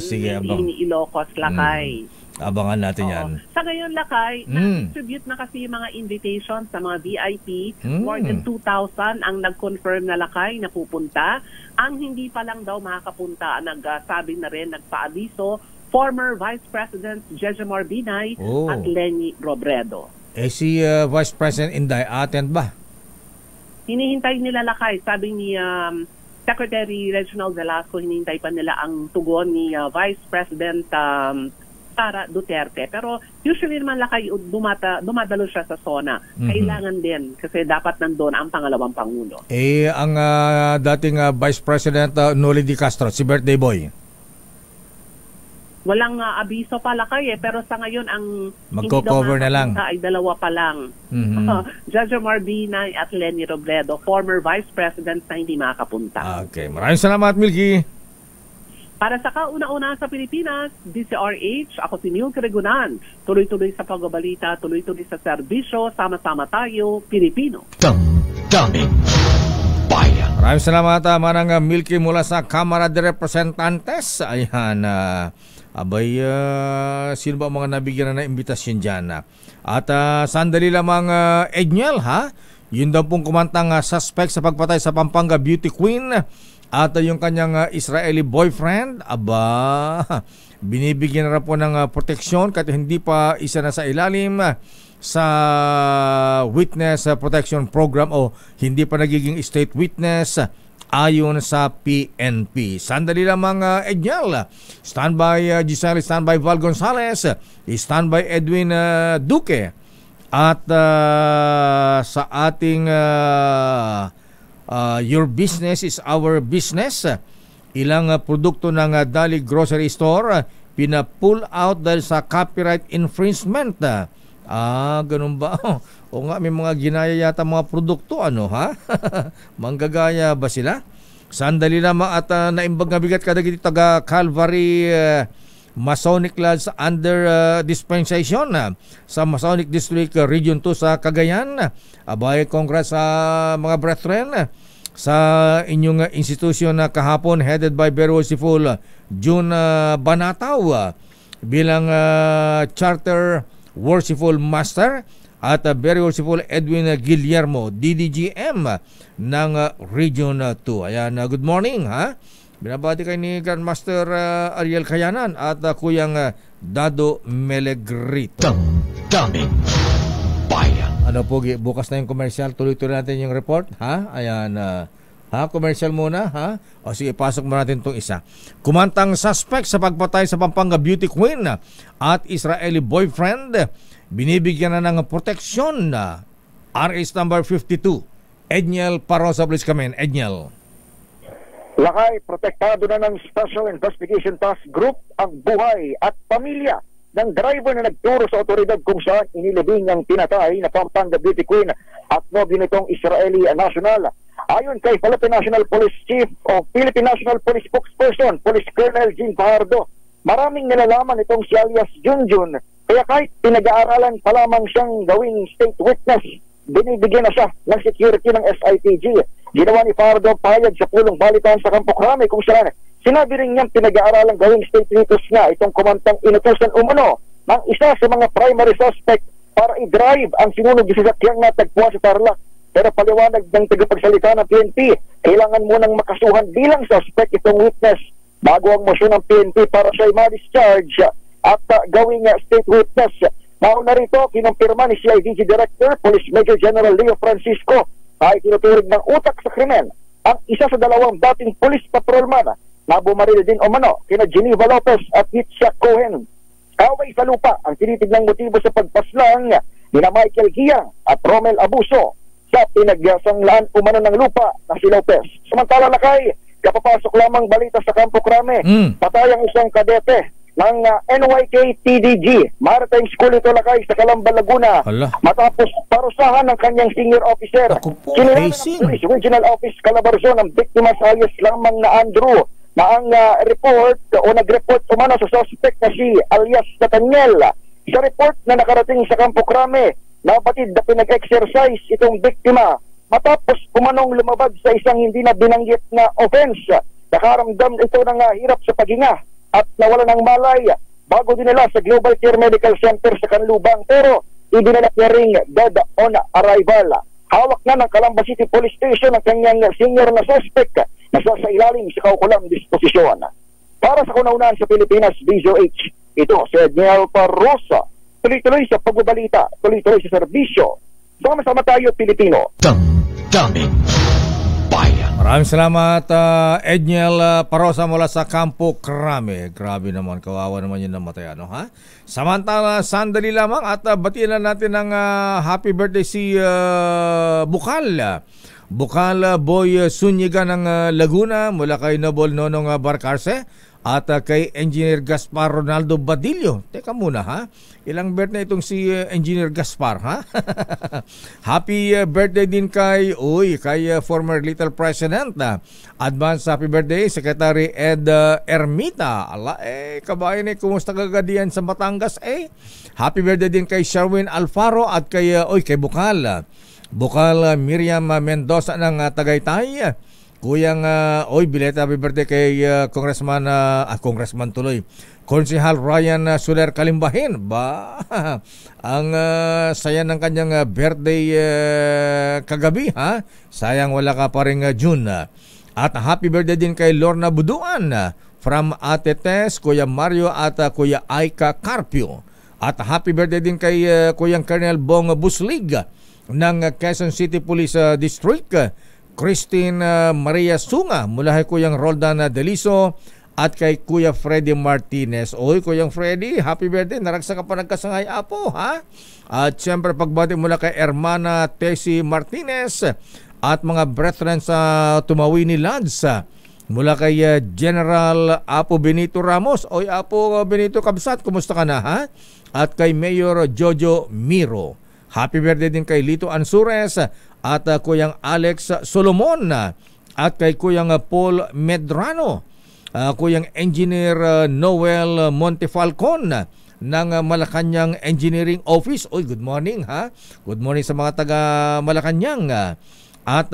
Sige, abang. Ilocos, Lakay. Abangan natin yan. Sa ngayon, Lakay, na-distribute na kasi yung mga invitations sa mga VIP. More than 2,000 ang nag-confirm na, Lakay, na pupunta. Ang hindi pa lang daw makakapunta, nagsabi na rin, nagpaabiso, former Vice President Jejomar Binay at Leni Robredo. Si Vice President Inday, attend ba? Hinihintay nila, Lakay. Sabi ni Secretary Reginald Velasco, hinihintay pa nila ang tugon ni Vice President Sara Duterte. Pero usually naman, Lakay, dumadalo siya sa SONA. Kailangan din kasi dapat nandun ang pangalawang Pangulo. Ang dating Vice President Noli Di Castro, si Birthday Boy. Walang abiso pa, Lakay, pero sa ngayon ang magko-cover na lang ay dalawa pa lang. Jejomar Binay at Leni Robredo, former Vice President na hindi makakapunta. Okay, maraming salamat, Milky. Para sa kauna-una sa Pilipinas, DCRH, ako si Neil Cregunan. Tuloy-tuloy sa pagbabalita, tuloy-tuloy sa serbisyo, sama-sama tayo, Pilipino. Damdamin Bayan. Maraming salamat, Manang Milky mula sa Kamara de Representantes. Ayan, abay, sino ba mga nabigyan na imbitasyon dyan? At sandali lamang, Edniel, ha? Yun daw pong kumantang suspect sa pagpatay sa Pampanga Beauty Queen at yung kanyang Israeli boyfriend, binibigyan na po ng proteksyon kahit hindi pa isa na sa ilalim sa Witness Protection Program o hindi pa nagiging state witness ayon sa PNP. Sandali lamang, Edniel. Standby Giselle, standby Val Gonzales, standby Edwin Duque. At sa ating Your Business is Our Business, ilang produkto ng Dali Grocery Store pina-pull out dahil sa copyright infringement. Ganun ba? O nga, may mga ginaya yata mga produkto, manggagaya ba sila? Sandali naman at naimbag na bigat kada giti taga Calvary Masonic Lodge under dispensation sa Masonic District Region 2 sa Cagayan. Abay, congrats sa mga brethren sa inyong institusyon na kahapon headed by Very Worshipful June Banataw bilang Charter Worshipful Master at Very Worshipful Edwin Guillermo, DDGM ng Region 2. Ayan, good morning, ha? Binabati kay ni Grandmaster Ariel Kayanan at Kuyang Dado Melegrito. Damdamin Bayan. Ano po, bukas na yung commercial. Tuloy-tuloy natin yung report, ha? Ayan, commercial muna, ha? O sige, pasok mo natin itong isa. Kumantang suspect sa pagpatay sa Pampanga Beauty Queen at Israeli boyfriend, binibigyan na ng proteksyon na RS number 52. Edniel Parosa, please come in. Edniel. Lakay, protektado na ng Special Investigation Task Group ang buhay at pamilya ng driver na nagturo sa otoridad kung saan inilibing ang pinatay na Pampanga Beauty Queen at nobyo nitong Israeli national. Ayon kay Philippine National Police Chief o Philippine National Police Spokesperson, Police Colonel Jean Fajardo, maraming nilalaman itong si alias Junjun. Kaya kahit pinag-aaralan pa lamang siyang gawing state witness, binibigyan na siya ng security ng SITG. Ginawa ni Fardo payag sa pulong balitaan sa Campo Crame kung saan sinabi rin niyang pinag-aaralang gawing state witness na itong kumantang inutusan umano ng isa sa mga primary suspect para i-drive ang sinunog sa sasakyang natagpuan sa Tarlac. Pero paliwanag ng tagapagsalita ng PNP, kailangan munang makasuhan bilang suspect itong witness bago ang motion ng PNP para siya ma-discharge at gawing state witness. Nauna rito, kinumpirma ni CIDG Director, Police Major General Leo Francisco, ay tinuturig ng utak sa krimen ang isa sa dalawang dating police patrolman na bumaril din umano kina Geneva Lopez at Yitzhak Cohen. Kaway sa lupa ang tinitignang motibo sa pagpaslang ni na Michael Giang at Romel Abuso sa pinagsanglaan umano ng lupa na si Lopez. Samantala Lakay, kapapasok lamang balita sa Campo Crame, patay ang isang kadete ng NYK TDG Maritime School ito Lakay sa Calamba, Laguna. Matapos parusahan ng kanyang senior officer. Kinilala ng Police Regional Office Calabarzon ang biktima sa alias lamang na Andrew na ang report o nag-report umano sa suspect na si alias Nathaniel. Sa report na nakarating sa Campo Crame, napatid na pinag-exercise itong biktima matapos umanong lumabag sa isang hindi na binanggit na offense. Nakaramdam ito ng hirap sa paghinga at nawala ng malay bago dinala sa Global Care Medical Center sa Canlubang, pero idinala niya ring dead on arrival. Hawak na ng Calamba City Police Station ang kanyang senior na suspect na sa ilalim sa kaukulang disposisyon. Para sa kauna-unahan sa Pilipinas, DZOH, ito si Edniel Parrosa. Tuloy-tuloy sa pagbabalita, tuloy-tuloy sa serbisyo. Sama-sama tayo, Pilipino. Damdamin Bayan. Maraming salamat, Edniel Parrosa mula sa Campo Crame. Grabe naman, kawawa naman yung namatay, ano, ha? Samantala, sandali lamang at batiin na natin ng happy birthday si Bukal Boy Sunyiga ng Laguna mula kay Noble Nonong Barcarce at kay Engineer Gaspar Ronaldo Badillo. Teka muna, ha? Ilang birthday itong si Engineer Gaspar, ha? Happy birthday din kay former Little President. Advance happy birthday Secretary Ed Ermita. Kabayan kumusta kagadian sa Batangas Happy birthday din kay Sherwin Alfaro at kay Bukal Miriam Mendoza ng Tagaytay. Kuyang bileta happy birthday kay Congressman tuloy. Konsehal Ryan Soler Kalimbahin. Ang saya ng kanyang birthday kagabi, ha? Sayang wala ka pa rin June. At happy birthday din kay Lorna Buduan from Ate Tess, Kuya Mario at Kuya Aika Carpio. At happy birthday din kay Kuyang Colonel Bong Buslig ng Quezon City Police District, Christine Maria Sunga mula kay Kuyang Roldan Deliso at kay Kuya Freddy Martinez. Kuyang Freddy, happy birthday. Naragsa ka pa nagkasangay apo, ha? At siyempre pagbati mula kay Hermana Tessie Martinez at mga brethren sa Tumawini Lads mula kay General Apo Benito Ramos. Apo Benito Kabsat, kumusta ka na, ha? At kay Mayor Jojo Miro. Happy birthday din kay Lito Ansures at Kuyang Alex Solomon at kay Kuyang Paul Medrano, Kuyang Engineer Noel Montefalcon ng Malacanang Engineering Office. Good morning, ha? Good morning sa mga taga Malacanang. At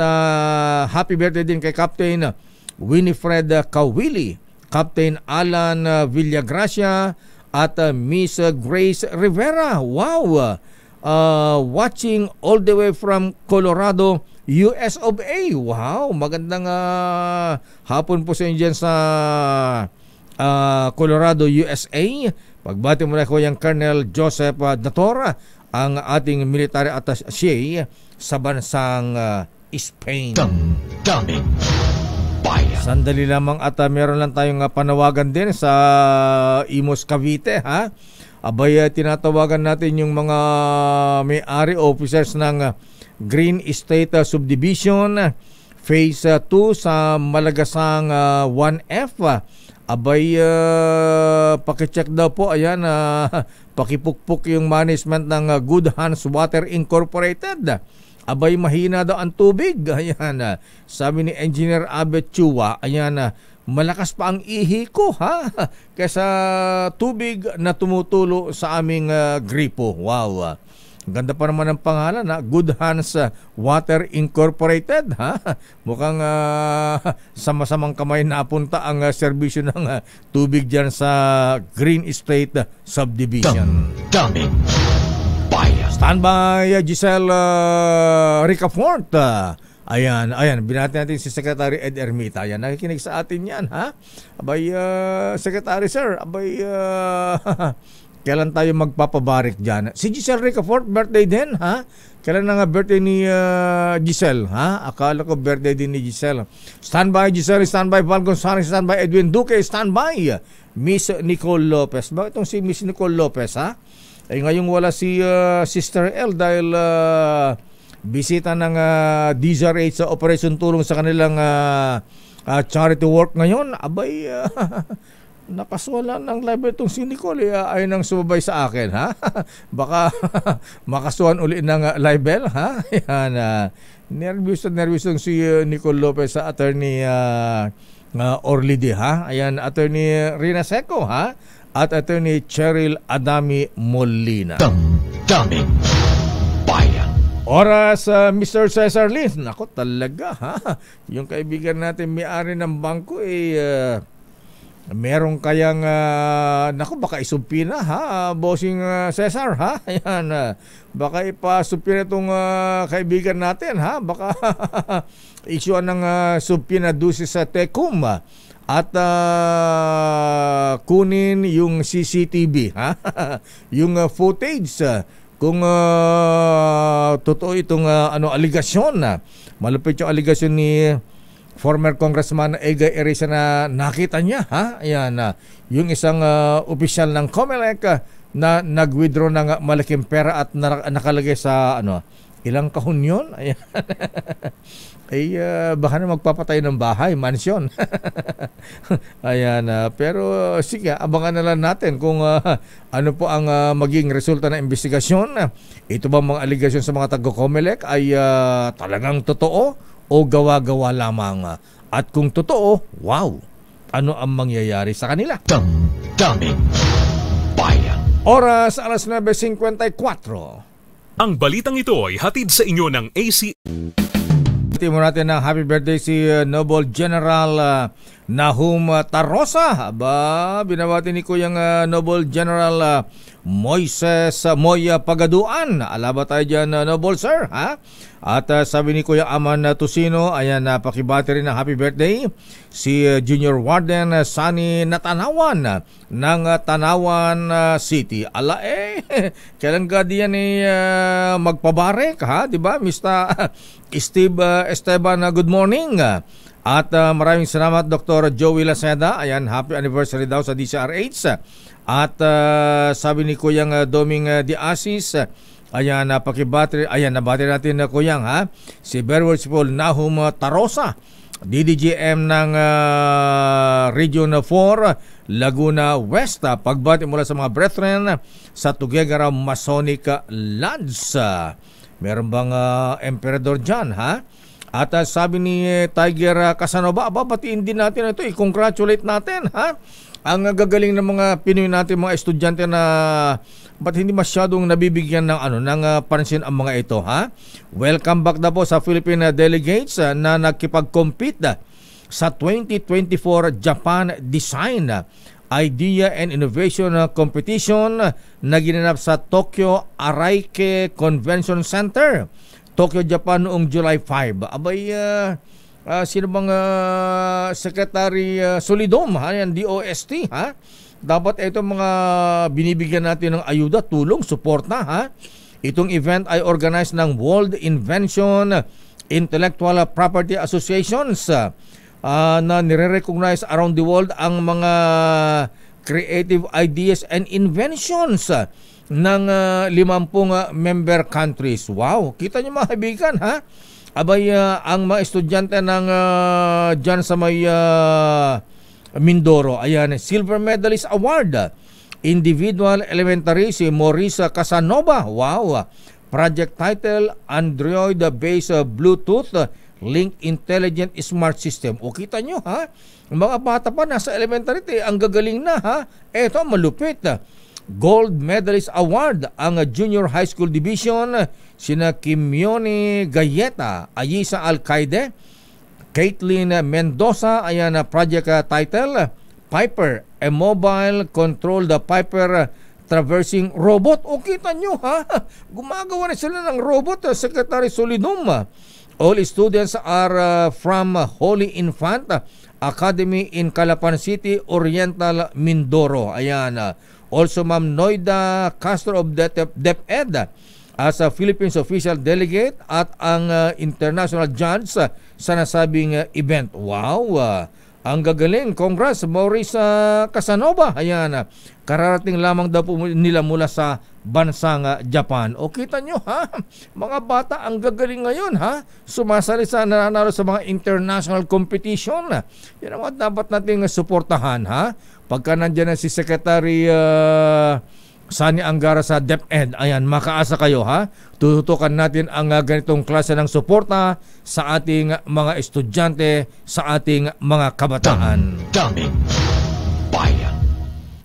happy birthday din kay Captain Winifred Kawili, Captain Alan Villagracia at Miss Grace Rivera. Wow! Watching all the way from Colorado, US of A. Wow, magandang hapon po sa inyo dyan sa Colorado, USA. Pagbati mo na ko yung Colonel Joseph Datora, ang ating military attaché sa bansang Spain. Damdamin Bayan. Sandali lamang at meron lang tayong panawagan din sa Imos, Cavite, ha? Tinatawagan natin yung mga may-ari officers ng Green Estate Subdivision Phase 2 sa Malagasang 1F. Pakicheck daw po, ayan, pakipukpuk yung management ng Good Hands Water Incorporated. Mahina daw ang tubig. Ayan, sabi ni Engineer Abet Chua, ayan, malakas pa ang ihi ko, ha? Kaysa tubig na tumutulo sa aming gripo. Wow. Ganda pa naman ng pangalan, ha? Good Hands Water Incorporated, ha? Mukhang sama-samang kamay napunta ang serbisyo ng tubig dyan sa Green Estate Subdivision. Daming bayan. Standby Giselle Ricafort. Ayan, binati natin si Secretary Ed Ermita. Ayan, nakikinig sa atin yan, ha? Abay, Secretary Sir, abay, kailan tayo magpapabarik dyan? Si Giselle Ricafort, birthday din, ha? Kailan na nga birthday ni Giselle, ha? Akala ko birthday din ni Giselle. Standby Giselle, standby Val Gonzales, standby Edwin Duque, standby Miss Nicole Lopez. Bakit itong si Miss Nicole Lopez, ha? Eh, ngayong wala si Sister L dahil bisita ng DZRH sa Operation Tulong sa kanilang charity work ngayon. Abay, nakaswala ng live itong si Nicole, ay nang sumabay sa akin, ha? Baka makasuhan uli ng libel, ha? Yan, nervous si Nicole Lopez sa attorney Orlidi, ha? Ayan, attorney Rina Seco, ha? At attorney Cheryl Adami Molina. Daming bayan. Oras, Mr. Cesar Lin. Ako talaga, ha? Yung kaibigan natin may-ari ng bangko, meron kayang naku, baka isumpi na, ha, bossing Cesar, ha? Ayan, baka ipasumpi na itong kaibigan natin, ha? Baka isyuan ng sumpi na dusi sa Tecum at kunin yung CCTV, ha? Yung footage kung totoo itong aligasyon na malupit yung aligasyon ni former Congressman Egay Erisa na nakita niya, ha? Ayan, yung isang opisyal ng COMELEC na nag-withdraw ng malaking pera at nakalagay sa ilang kahon yun? Ayan. Ay, baka na magpapatay ng bahay, mansyon. Ayan, pero sige, abangan na lang natin kung ano po ang maging resulta ng investigasyon. Ito ba mga aligasyon sa mga taga-COMELEC ay talagang totoo o gawa-gawa lamang? At kung totoo, wow, ano ang mangyayari sa kanila? Daming bayan. Oras, alas 9:54. Ang balitang ito ay hatid sa inyo ng AC. Mo natin ng happy birthday si Noble General Nahum Tarosa. Binabati ni Kuyang Noble General Moises Moya Pagaduan. Alaba tayo dyan, Noble Sir, ha? At sabi ni Kuya Aman Tusino, ayan, pakibati rin ng happy birthday si Junior Warden Sunny Natanawan ng Tanawan City. Ala, kailan ka diyan magpabarek, ha? Diba, Mr. Steve Esteban, good morning. At maraming salamat, Dr. Joey Laceda. Ayan, happy anniversary daw sa DCRH. At sabi ni Kuyang Doming Diasis, ayan, pakibati, ayan, nabati natin na Kuyang, ha? Si Berward Paul Nahum Tarosa, DDGM ng Region 4, Laguna West. Pagbati mula sa mga brethren sa Tuguegarao Masonic Lodge. Meron bang emperador dyan, ha? At sabi ni Tiger Casanova, batiin din natin ito, i-congratulate natin, ha? Ang gagaling ng mga Pinoy natin, mga estudyante na ba't hindi masyadong nabibigyan ng pansin ang mga ito, ha? Welcome back na po sa Philippine delegates na nakipag-compete sa 2024 Japan Design Idea and Innovation Competition na ginanap sa Tokyo Araike Convention Center, Tokyo, Japan noong July 5. Abay, sino bang Secretary Solidom, ha? Yan, DOST, ha? Dapat itong mga binibigyan natin ng ayuda, tulong, suporta, ha? Itong event ay organized ng World Invention Intellectual Property Associations na nire-recognize around the world ang mga creative ideas and inventions ng 50 member countries. Wow, kita nyo mga kaibigan, ha? Abay, ang mga estudyante ng dyan sa may Mindoro, ayan, Silver Medalist Award, Individual Elementary, si Maurice Casanova. Wow, project title, Android-based Bluetooth Link Intelligent Smart System. O kita nyo, ha? Mga bata pa nasa elementary, ang gagaling na, ha? Eto, malupit. Gold Medalist Award ang Junior High School Division sina Kimione Gayeta, Ayisa Alcaide, Caitlin Mendoza, ayan na project title, Piper, a mobile controlled Piper traversing robot. O kita nyo ha, gumagawa na sila ng robot, Secretary Solidum. All students are from Holy Infant Academy in Calapan City, Oriental, Mindoro. Ayan. Also, Ma'am Noida Castro of DepEd as a Philippines official delegate at ang international judge sa nasabing event. Wow! Ang gagaling. Congrats, Maurice Casanova. Ayan. Kararating lamang daw po nila mula sa bansang Japan. O kita nyo ha, mga bata ang gagaling ngayon ha, sumasali sa nananalo sa mga international competition. Yan ang dapat nating suportahan ha. Pagka nandyan na si Secretary Sani Angara sa DepEd, ayan, makaasa kayo ha. Tututukan natin ang ganitong klase ng suporta sa ating mga estudyante, sa ating mga kabataan. Daming bayan.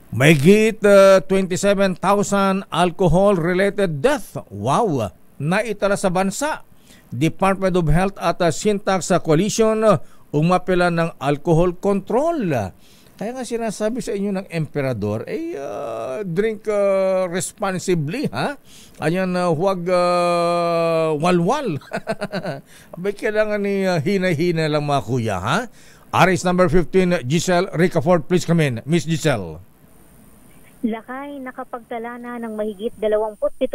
Mahigit 27,000 alcohol-related death. Wow! Naitala sa bansa. Department of Health at Syntax Coalition umapela ng alcohol control. Kaya nga sinasabi sa inyo ng emperador, drink responsibly, ha? Ayan, huwag walwal. Abay, kailangan ni hina-hina lang mga kuya, ha? RS number 15, Giselle Ricafort, please come in. Miss Giselle. Lakay, nakapagtala na ng mahigit 27,000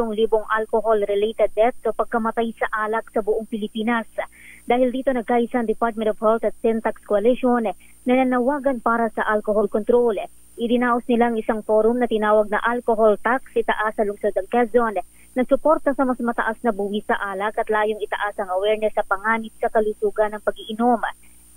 alcohol-related deaths o pagkamatay sa alak sa buong Pilipinas. Dahil dito nagkaisa ang Department of Health at Syntax Coalition na nanawagan para sa alcohol control. Idinaos nilang isang forum na tinawag na Alcohol Tax itaas sa lungsod ng Quezon na suporta sa mas mataas na buwis sa alak at layong itaas ang awareness sa panganib sa kalusugan ng pag-iinom.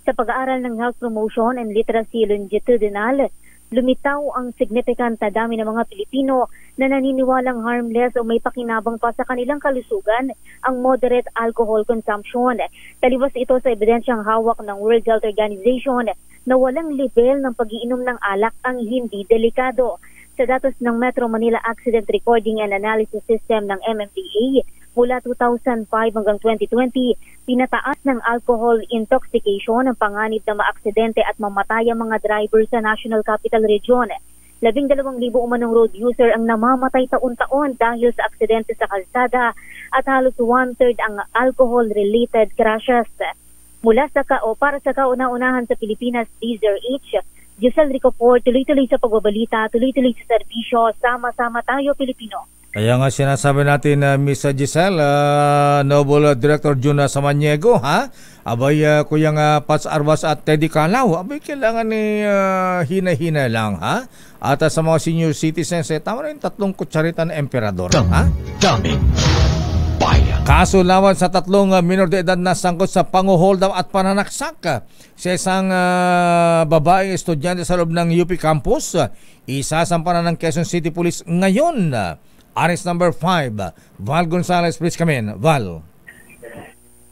Sa pag-aaral ng Health Promotion and Literacy Longitudinal, lumitaw ang significant na dami ng mga Pilipino na naniniwalang harmless o may pakinabang pa sa kanilang kalusugan ang moderate alcohol consumption. Talibas ito sa ebidensyang hawak ng World Health Organization na walang level ng pag-iinom ng alak ang hindi delikado. Sa datos ng Metro Manila Accident Recording and Analysis System ng MMDA, mula 2005 hanggang 2020, pinataas ng alcohol intoxication ang panganib na maaksidente at mamatay ang mga driver sa National Capital Region. 12,000 umanong road user ang namamatay taon-taon dahil sa aksidente sa kalsada at halos 1/3 ang alcohol-related crashes. Mula sa para sa kauna-unahan sa Pilipinas, DZRH, Giselle Ricafort, tuloy-tuloy sa pagbabalita, tuloy-tuloy sa serbisyo, sama-sama tayo Pilipino. Kaya nga sinasabi natin na Miss Giselle, Noble Director Juna Samaniego, ha? Abay, Kuya Pats Arwas at Teddy Calaw, abay kailangan ni hina-hina lang, ha? At sa mga senior citizens, tama na yung 3 kutsarita ng emperador, ha? Daming bayan. Kaso lawan sa 3 minor de edad na sangkot sa panguholdaw at pananaksak sa isang babaeng estudyante sa loob ng UP campus. Isasampa na ng Quezon City Police ngayon. Arrest number 5, Val Gonzalez, please come in. Val.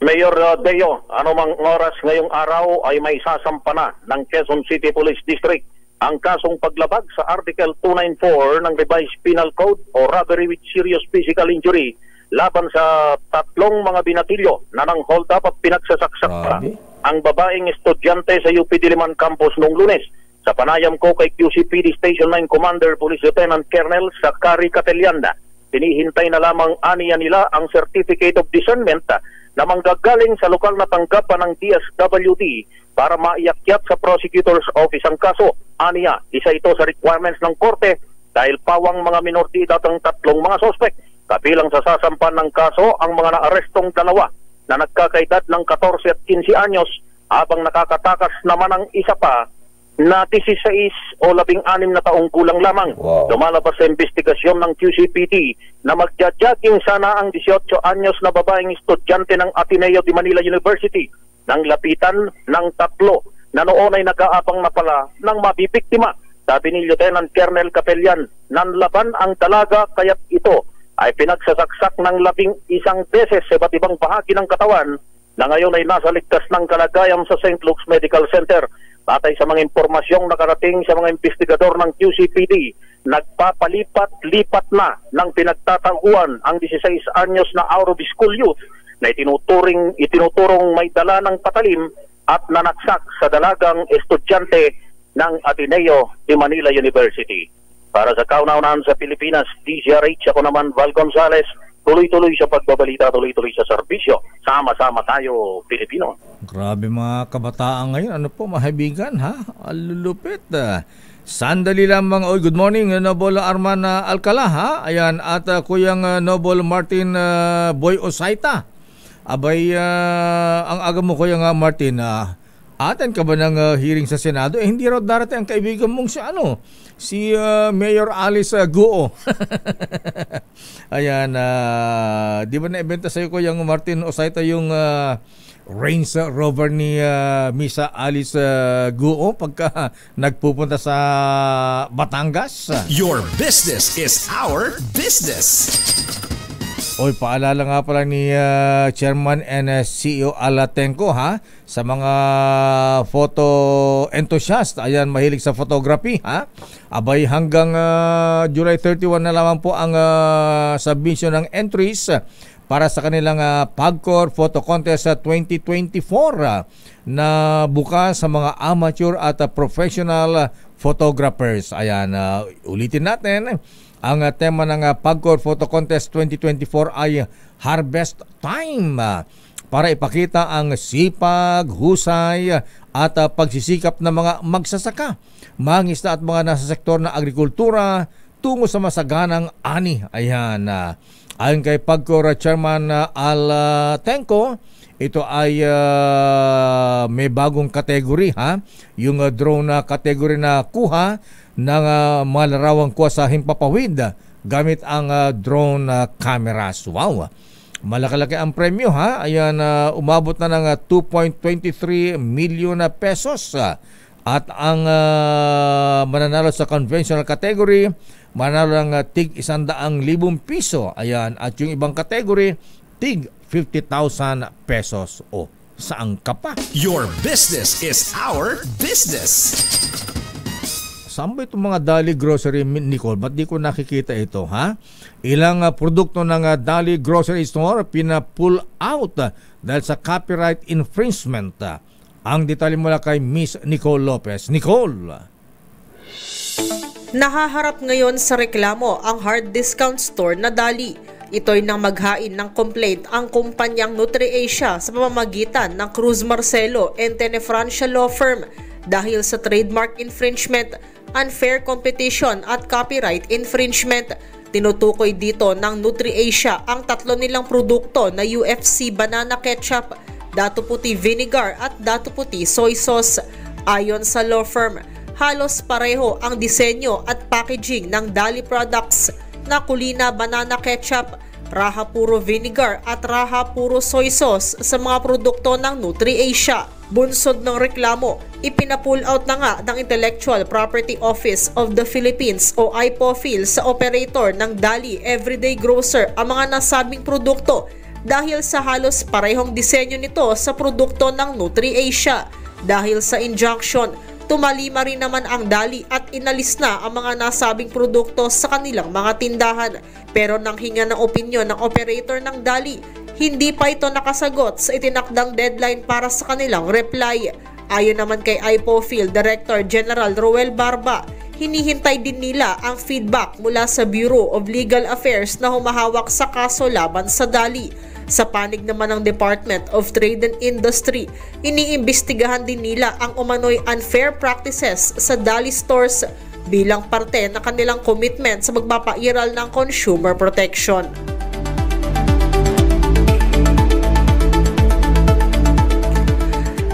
Mayor Deo, anumang oras ngayong araw ay may sasampa na ng Quezon City Police District ang kasong paglabag sa Article 294 ng Revised Penal Code o robbery with serious physical injury laban sa 3 mga binatilyo na nang hold up at pinagsasaksak pa ang babaeng estudyante sa UP Diliman Campus noong Lunes. Sa panayam ko kay QCPD Station 9 Commander Police Lieutenant Colonel Sakari Catelianda, tinihintay na lamang aniya nila ang Certificate of Discernment na manggagaling sa lokal na tanggapan ng DSWD para maiakyat sa Prosecutor's Office ang kaso. Aniya, isa ito sa requirements ng korte dahil pawang mga minor de edad ang 3 mga sospek. Kabilang sa sasampan ng kaso ang mga naarestong 2 na nagkakaedad ng 14 at 15 anyos habang nakakatakas naman ang isa pa na 16 o 16 na taong kulang lamang. Lumalabas sa investigasyon ng QCPD na magja-jogging sana ang 18 anyos na babaeng estudyante ng Ateneo de Manila University nang lapitan ng 3 na noon ay nag-aabang na pala ng mabibiktima. Sabi ni Lieutenant Colonel Capellan, nanlaban ang dalaga kaya't ito ay pinagsasaksak ng 11 beses sa iba't ibang bahagi ng katawan na ngayon ay nasa ligtas ng kalagayan sa St. Luke's Medical Center. Batay sa mga impormasyong nakarating sa mga investigador ng QCPD, nagpapalipat-lipat na ng pinagtataguan ang 16 anyos na out of school youth na itinuturong may dala ng patalim at nanaksak sa dalagang estudyante ng Ateneo de Manila University. Para sa kauna-unahan sa Pilipinas, DZRH, ako naman Val Gonzales, tuloy-tuloy sa pagbabalita, tuloy-tuloy sa serbisyo. Sama-sama tayo, Pilipino. Grabe mga kabataan ngayon. Ano po, mahibigan, ha? Alulupit. Sandali lamang. Good morning, Noble Arman Alcala, ha? Ayan, at Kuyang Noble Martin Boy Osaita. Abay, ang aga mo, Kuyang Martin, aten ka ba ng hearing sa Senado? Hindi raw darating ang kaibigan mong si Mayor Alice Guo. Ayan, di ba na-ibenta sa'yo ko yung Martin Osaita yung Range Rover ni Misa Alice Guo pagka nagpupunta sa Batangas? Your business is our business. Oy, paalala nga pala ni Chairman and CEO Alatenco, ha, sa mga photo enthusiast, ayan, mahilig sa photography, ha. Abay, hanggang July 31 na lamang po ang submission ng entries para sa kanilang PAGCOR Photo Contest 2024 na bukas sa mga amateur at professional photographers. Ayan, ulitin natin. Ang tema ng PAGCOR Photo Contest 2024 ay Harvest Time para ipakita ang sipag, husay at pagsisikap ng mga magsasaka, mangisda at mga nasa sektor na agrikultura tungo sa masaganang ani. Ayan, ayon kay PAGCOR Chairman Alatenco, ito ay may bagong kategory, ha? Yung drone na kategory na kuha ng malarawang kuha sa himpapawid gamit ang drone cameras. Wow! Malaki-laki ang premyo, ha? Ayan, umabot na ng 2.23 million pesos. At ang mananalo sa conventional category, mananalo ng tig 100,000 piso. Ayan, at yung ibang category, tig 50,000 pesos. O, saan ka pa? Your business is our business. Saan ba itong mga Dali Grocery, Nicole? Ba't di ko nakikita ito, ha? Ilang produkto ng Dali Grocery Store pina-pull out dahil sa copyright infringement. Ang detalye mula kay Miss Nicole Lopez. Nicole! Nahaharap ngayon sa reklamo ang hard discount store na Dali. Ito'y nang maghain ng complaint ang kumpanyang NutriAsia sa pamamagitan ng Cruz Marcelo and Tenefrancia Law Firm dahil sa trademark infringement, unfair competition at copyright infringement. Tinutukoy dito ng NutriAsia ang tatlo nilang produkto na UFC Banana Ketchup, Dato Puti Vinegar at Dato Puti Soy Sauce. Ayon sa law firm, halos pareho ang disenyo at packaging ng Dali products na Kulina Banana Ketchup, Raha Puro Vinegar at Raha Puro Soy Sauce sa mga produkto ng NutriAsia. Bunsod ng reklamo, ipinapull out na nga ng Intellectual Property Office of the Philippines o IPOPHIL sa operator ng Dali Everyday Grocer ang mga nasabing produkto dahil sa halos parehong disenyo nito sa produkto ng NutriAsia. Dahil sa injunction, tumalima rin naman ang Dali at inalis na ang mga nasabing produkto sa kanilang mga tindahan. Pero nang hinga ng opinyon ng operator ng Dali, hindi pa ito nakasagot sa itinakdang deadline para sa kanilang reply. Ayon naman kay IPOPHIL Director General Roel Barba, hinihintay din nila ang feedback mula sa Bureau of Legal Affairs na humahawak sa kaso laban sa Dali. Sa panig naman ng Department of Trade and Industry, iniimbestigahan din nila ang umano'y unfair practices sa Dali stores bilang parte ng kanilang commitment sa magpapairal ng consumer protection.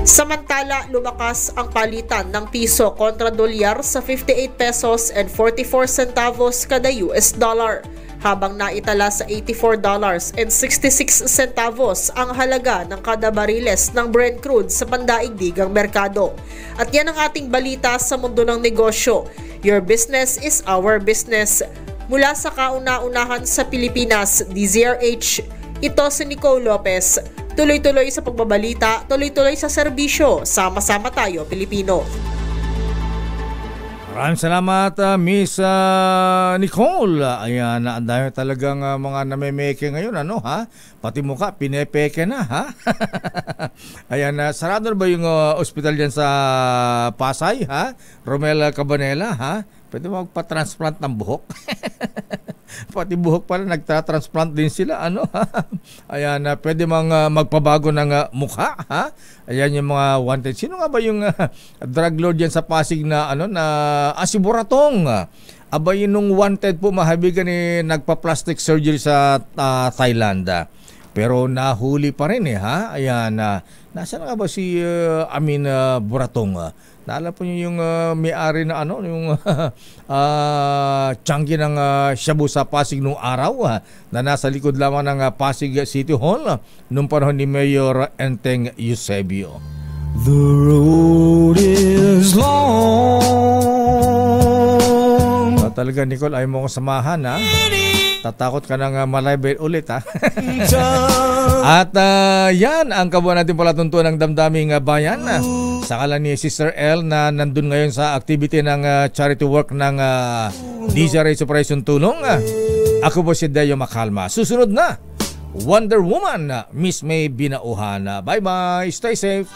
Samantala, lumakas ang palitan ng piso kontra dolyar sa 58 pesos and 44 centavos kada US dollar, habang naitala sa $84 and 66 centavos ang halaga ng kada bariles ng Brent crude sa pandaigdigang merkado. At yan ang ating balita sa mundo ng negosyo. Your business is our business. Mula sa kauna-unahan sa Pilipinas, DZRH, ito si Nicole Lopez Tuloy-tuloy sa pagbabalita, tuloy-tuloy sa serbisyo. Sama-sama tayo, Pilipino. Maraming salamat, Miss Nicole. Ayan, ang dami talagang mga namemeke ngayon, ano ha? Pati mukha, pinepeke na, ha? Ayan, sarado ba yung ospital dyan sa Pasay, ha? Romel Cabanela, ha? Pwede mo magpa-transplant ng buhok? Pati buhok pala, nagta-transplant din sila, ano ha? Ayan, pwede magpabago ng mukha, ha? Ayan yung mga wanted. Sino nga ba yung drug lord yan sa Pasig na si Buratong? Aba yun nung wanted po, mahabigan nagpa-plastic surgery sa Thailand. Pero nahuli pa rin ha? Ayan, nasaan nga ba si Buratong? Naalala po niyo yung may-ari na yung tiyanggi ng shabu sa Pasig nung araw na nasa likod lamang ng Pasig City Hall nung panahon ni Mayor Enteng Eusebio. The road is long. Talaga, Nicole, ayaw mo ko samahan, ha? Tatakot ka ng malaybay ulit, ha? At yan ang kabuuan natin pala tuntuan ng damdaming bayan. Sa kalan ni Sister L na nandun ngayon sa activity ng charity work ng DZRH Operation Tulong. Ako po si Deo Makalma. Susunod na, Wonder Woman, Miss May Binauhan. Bye-bye. Stay safe.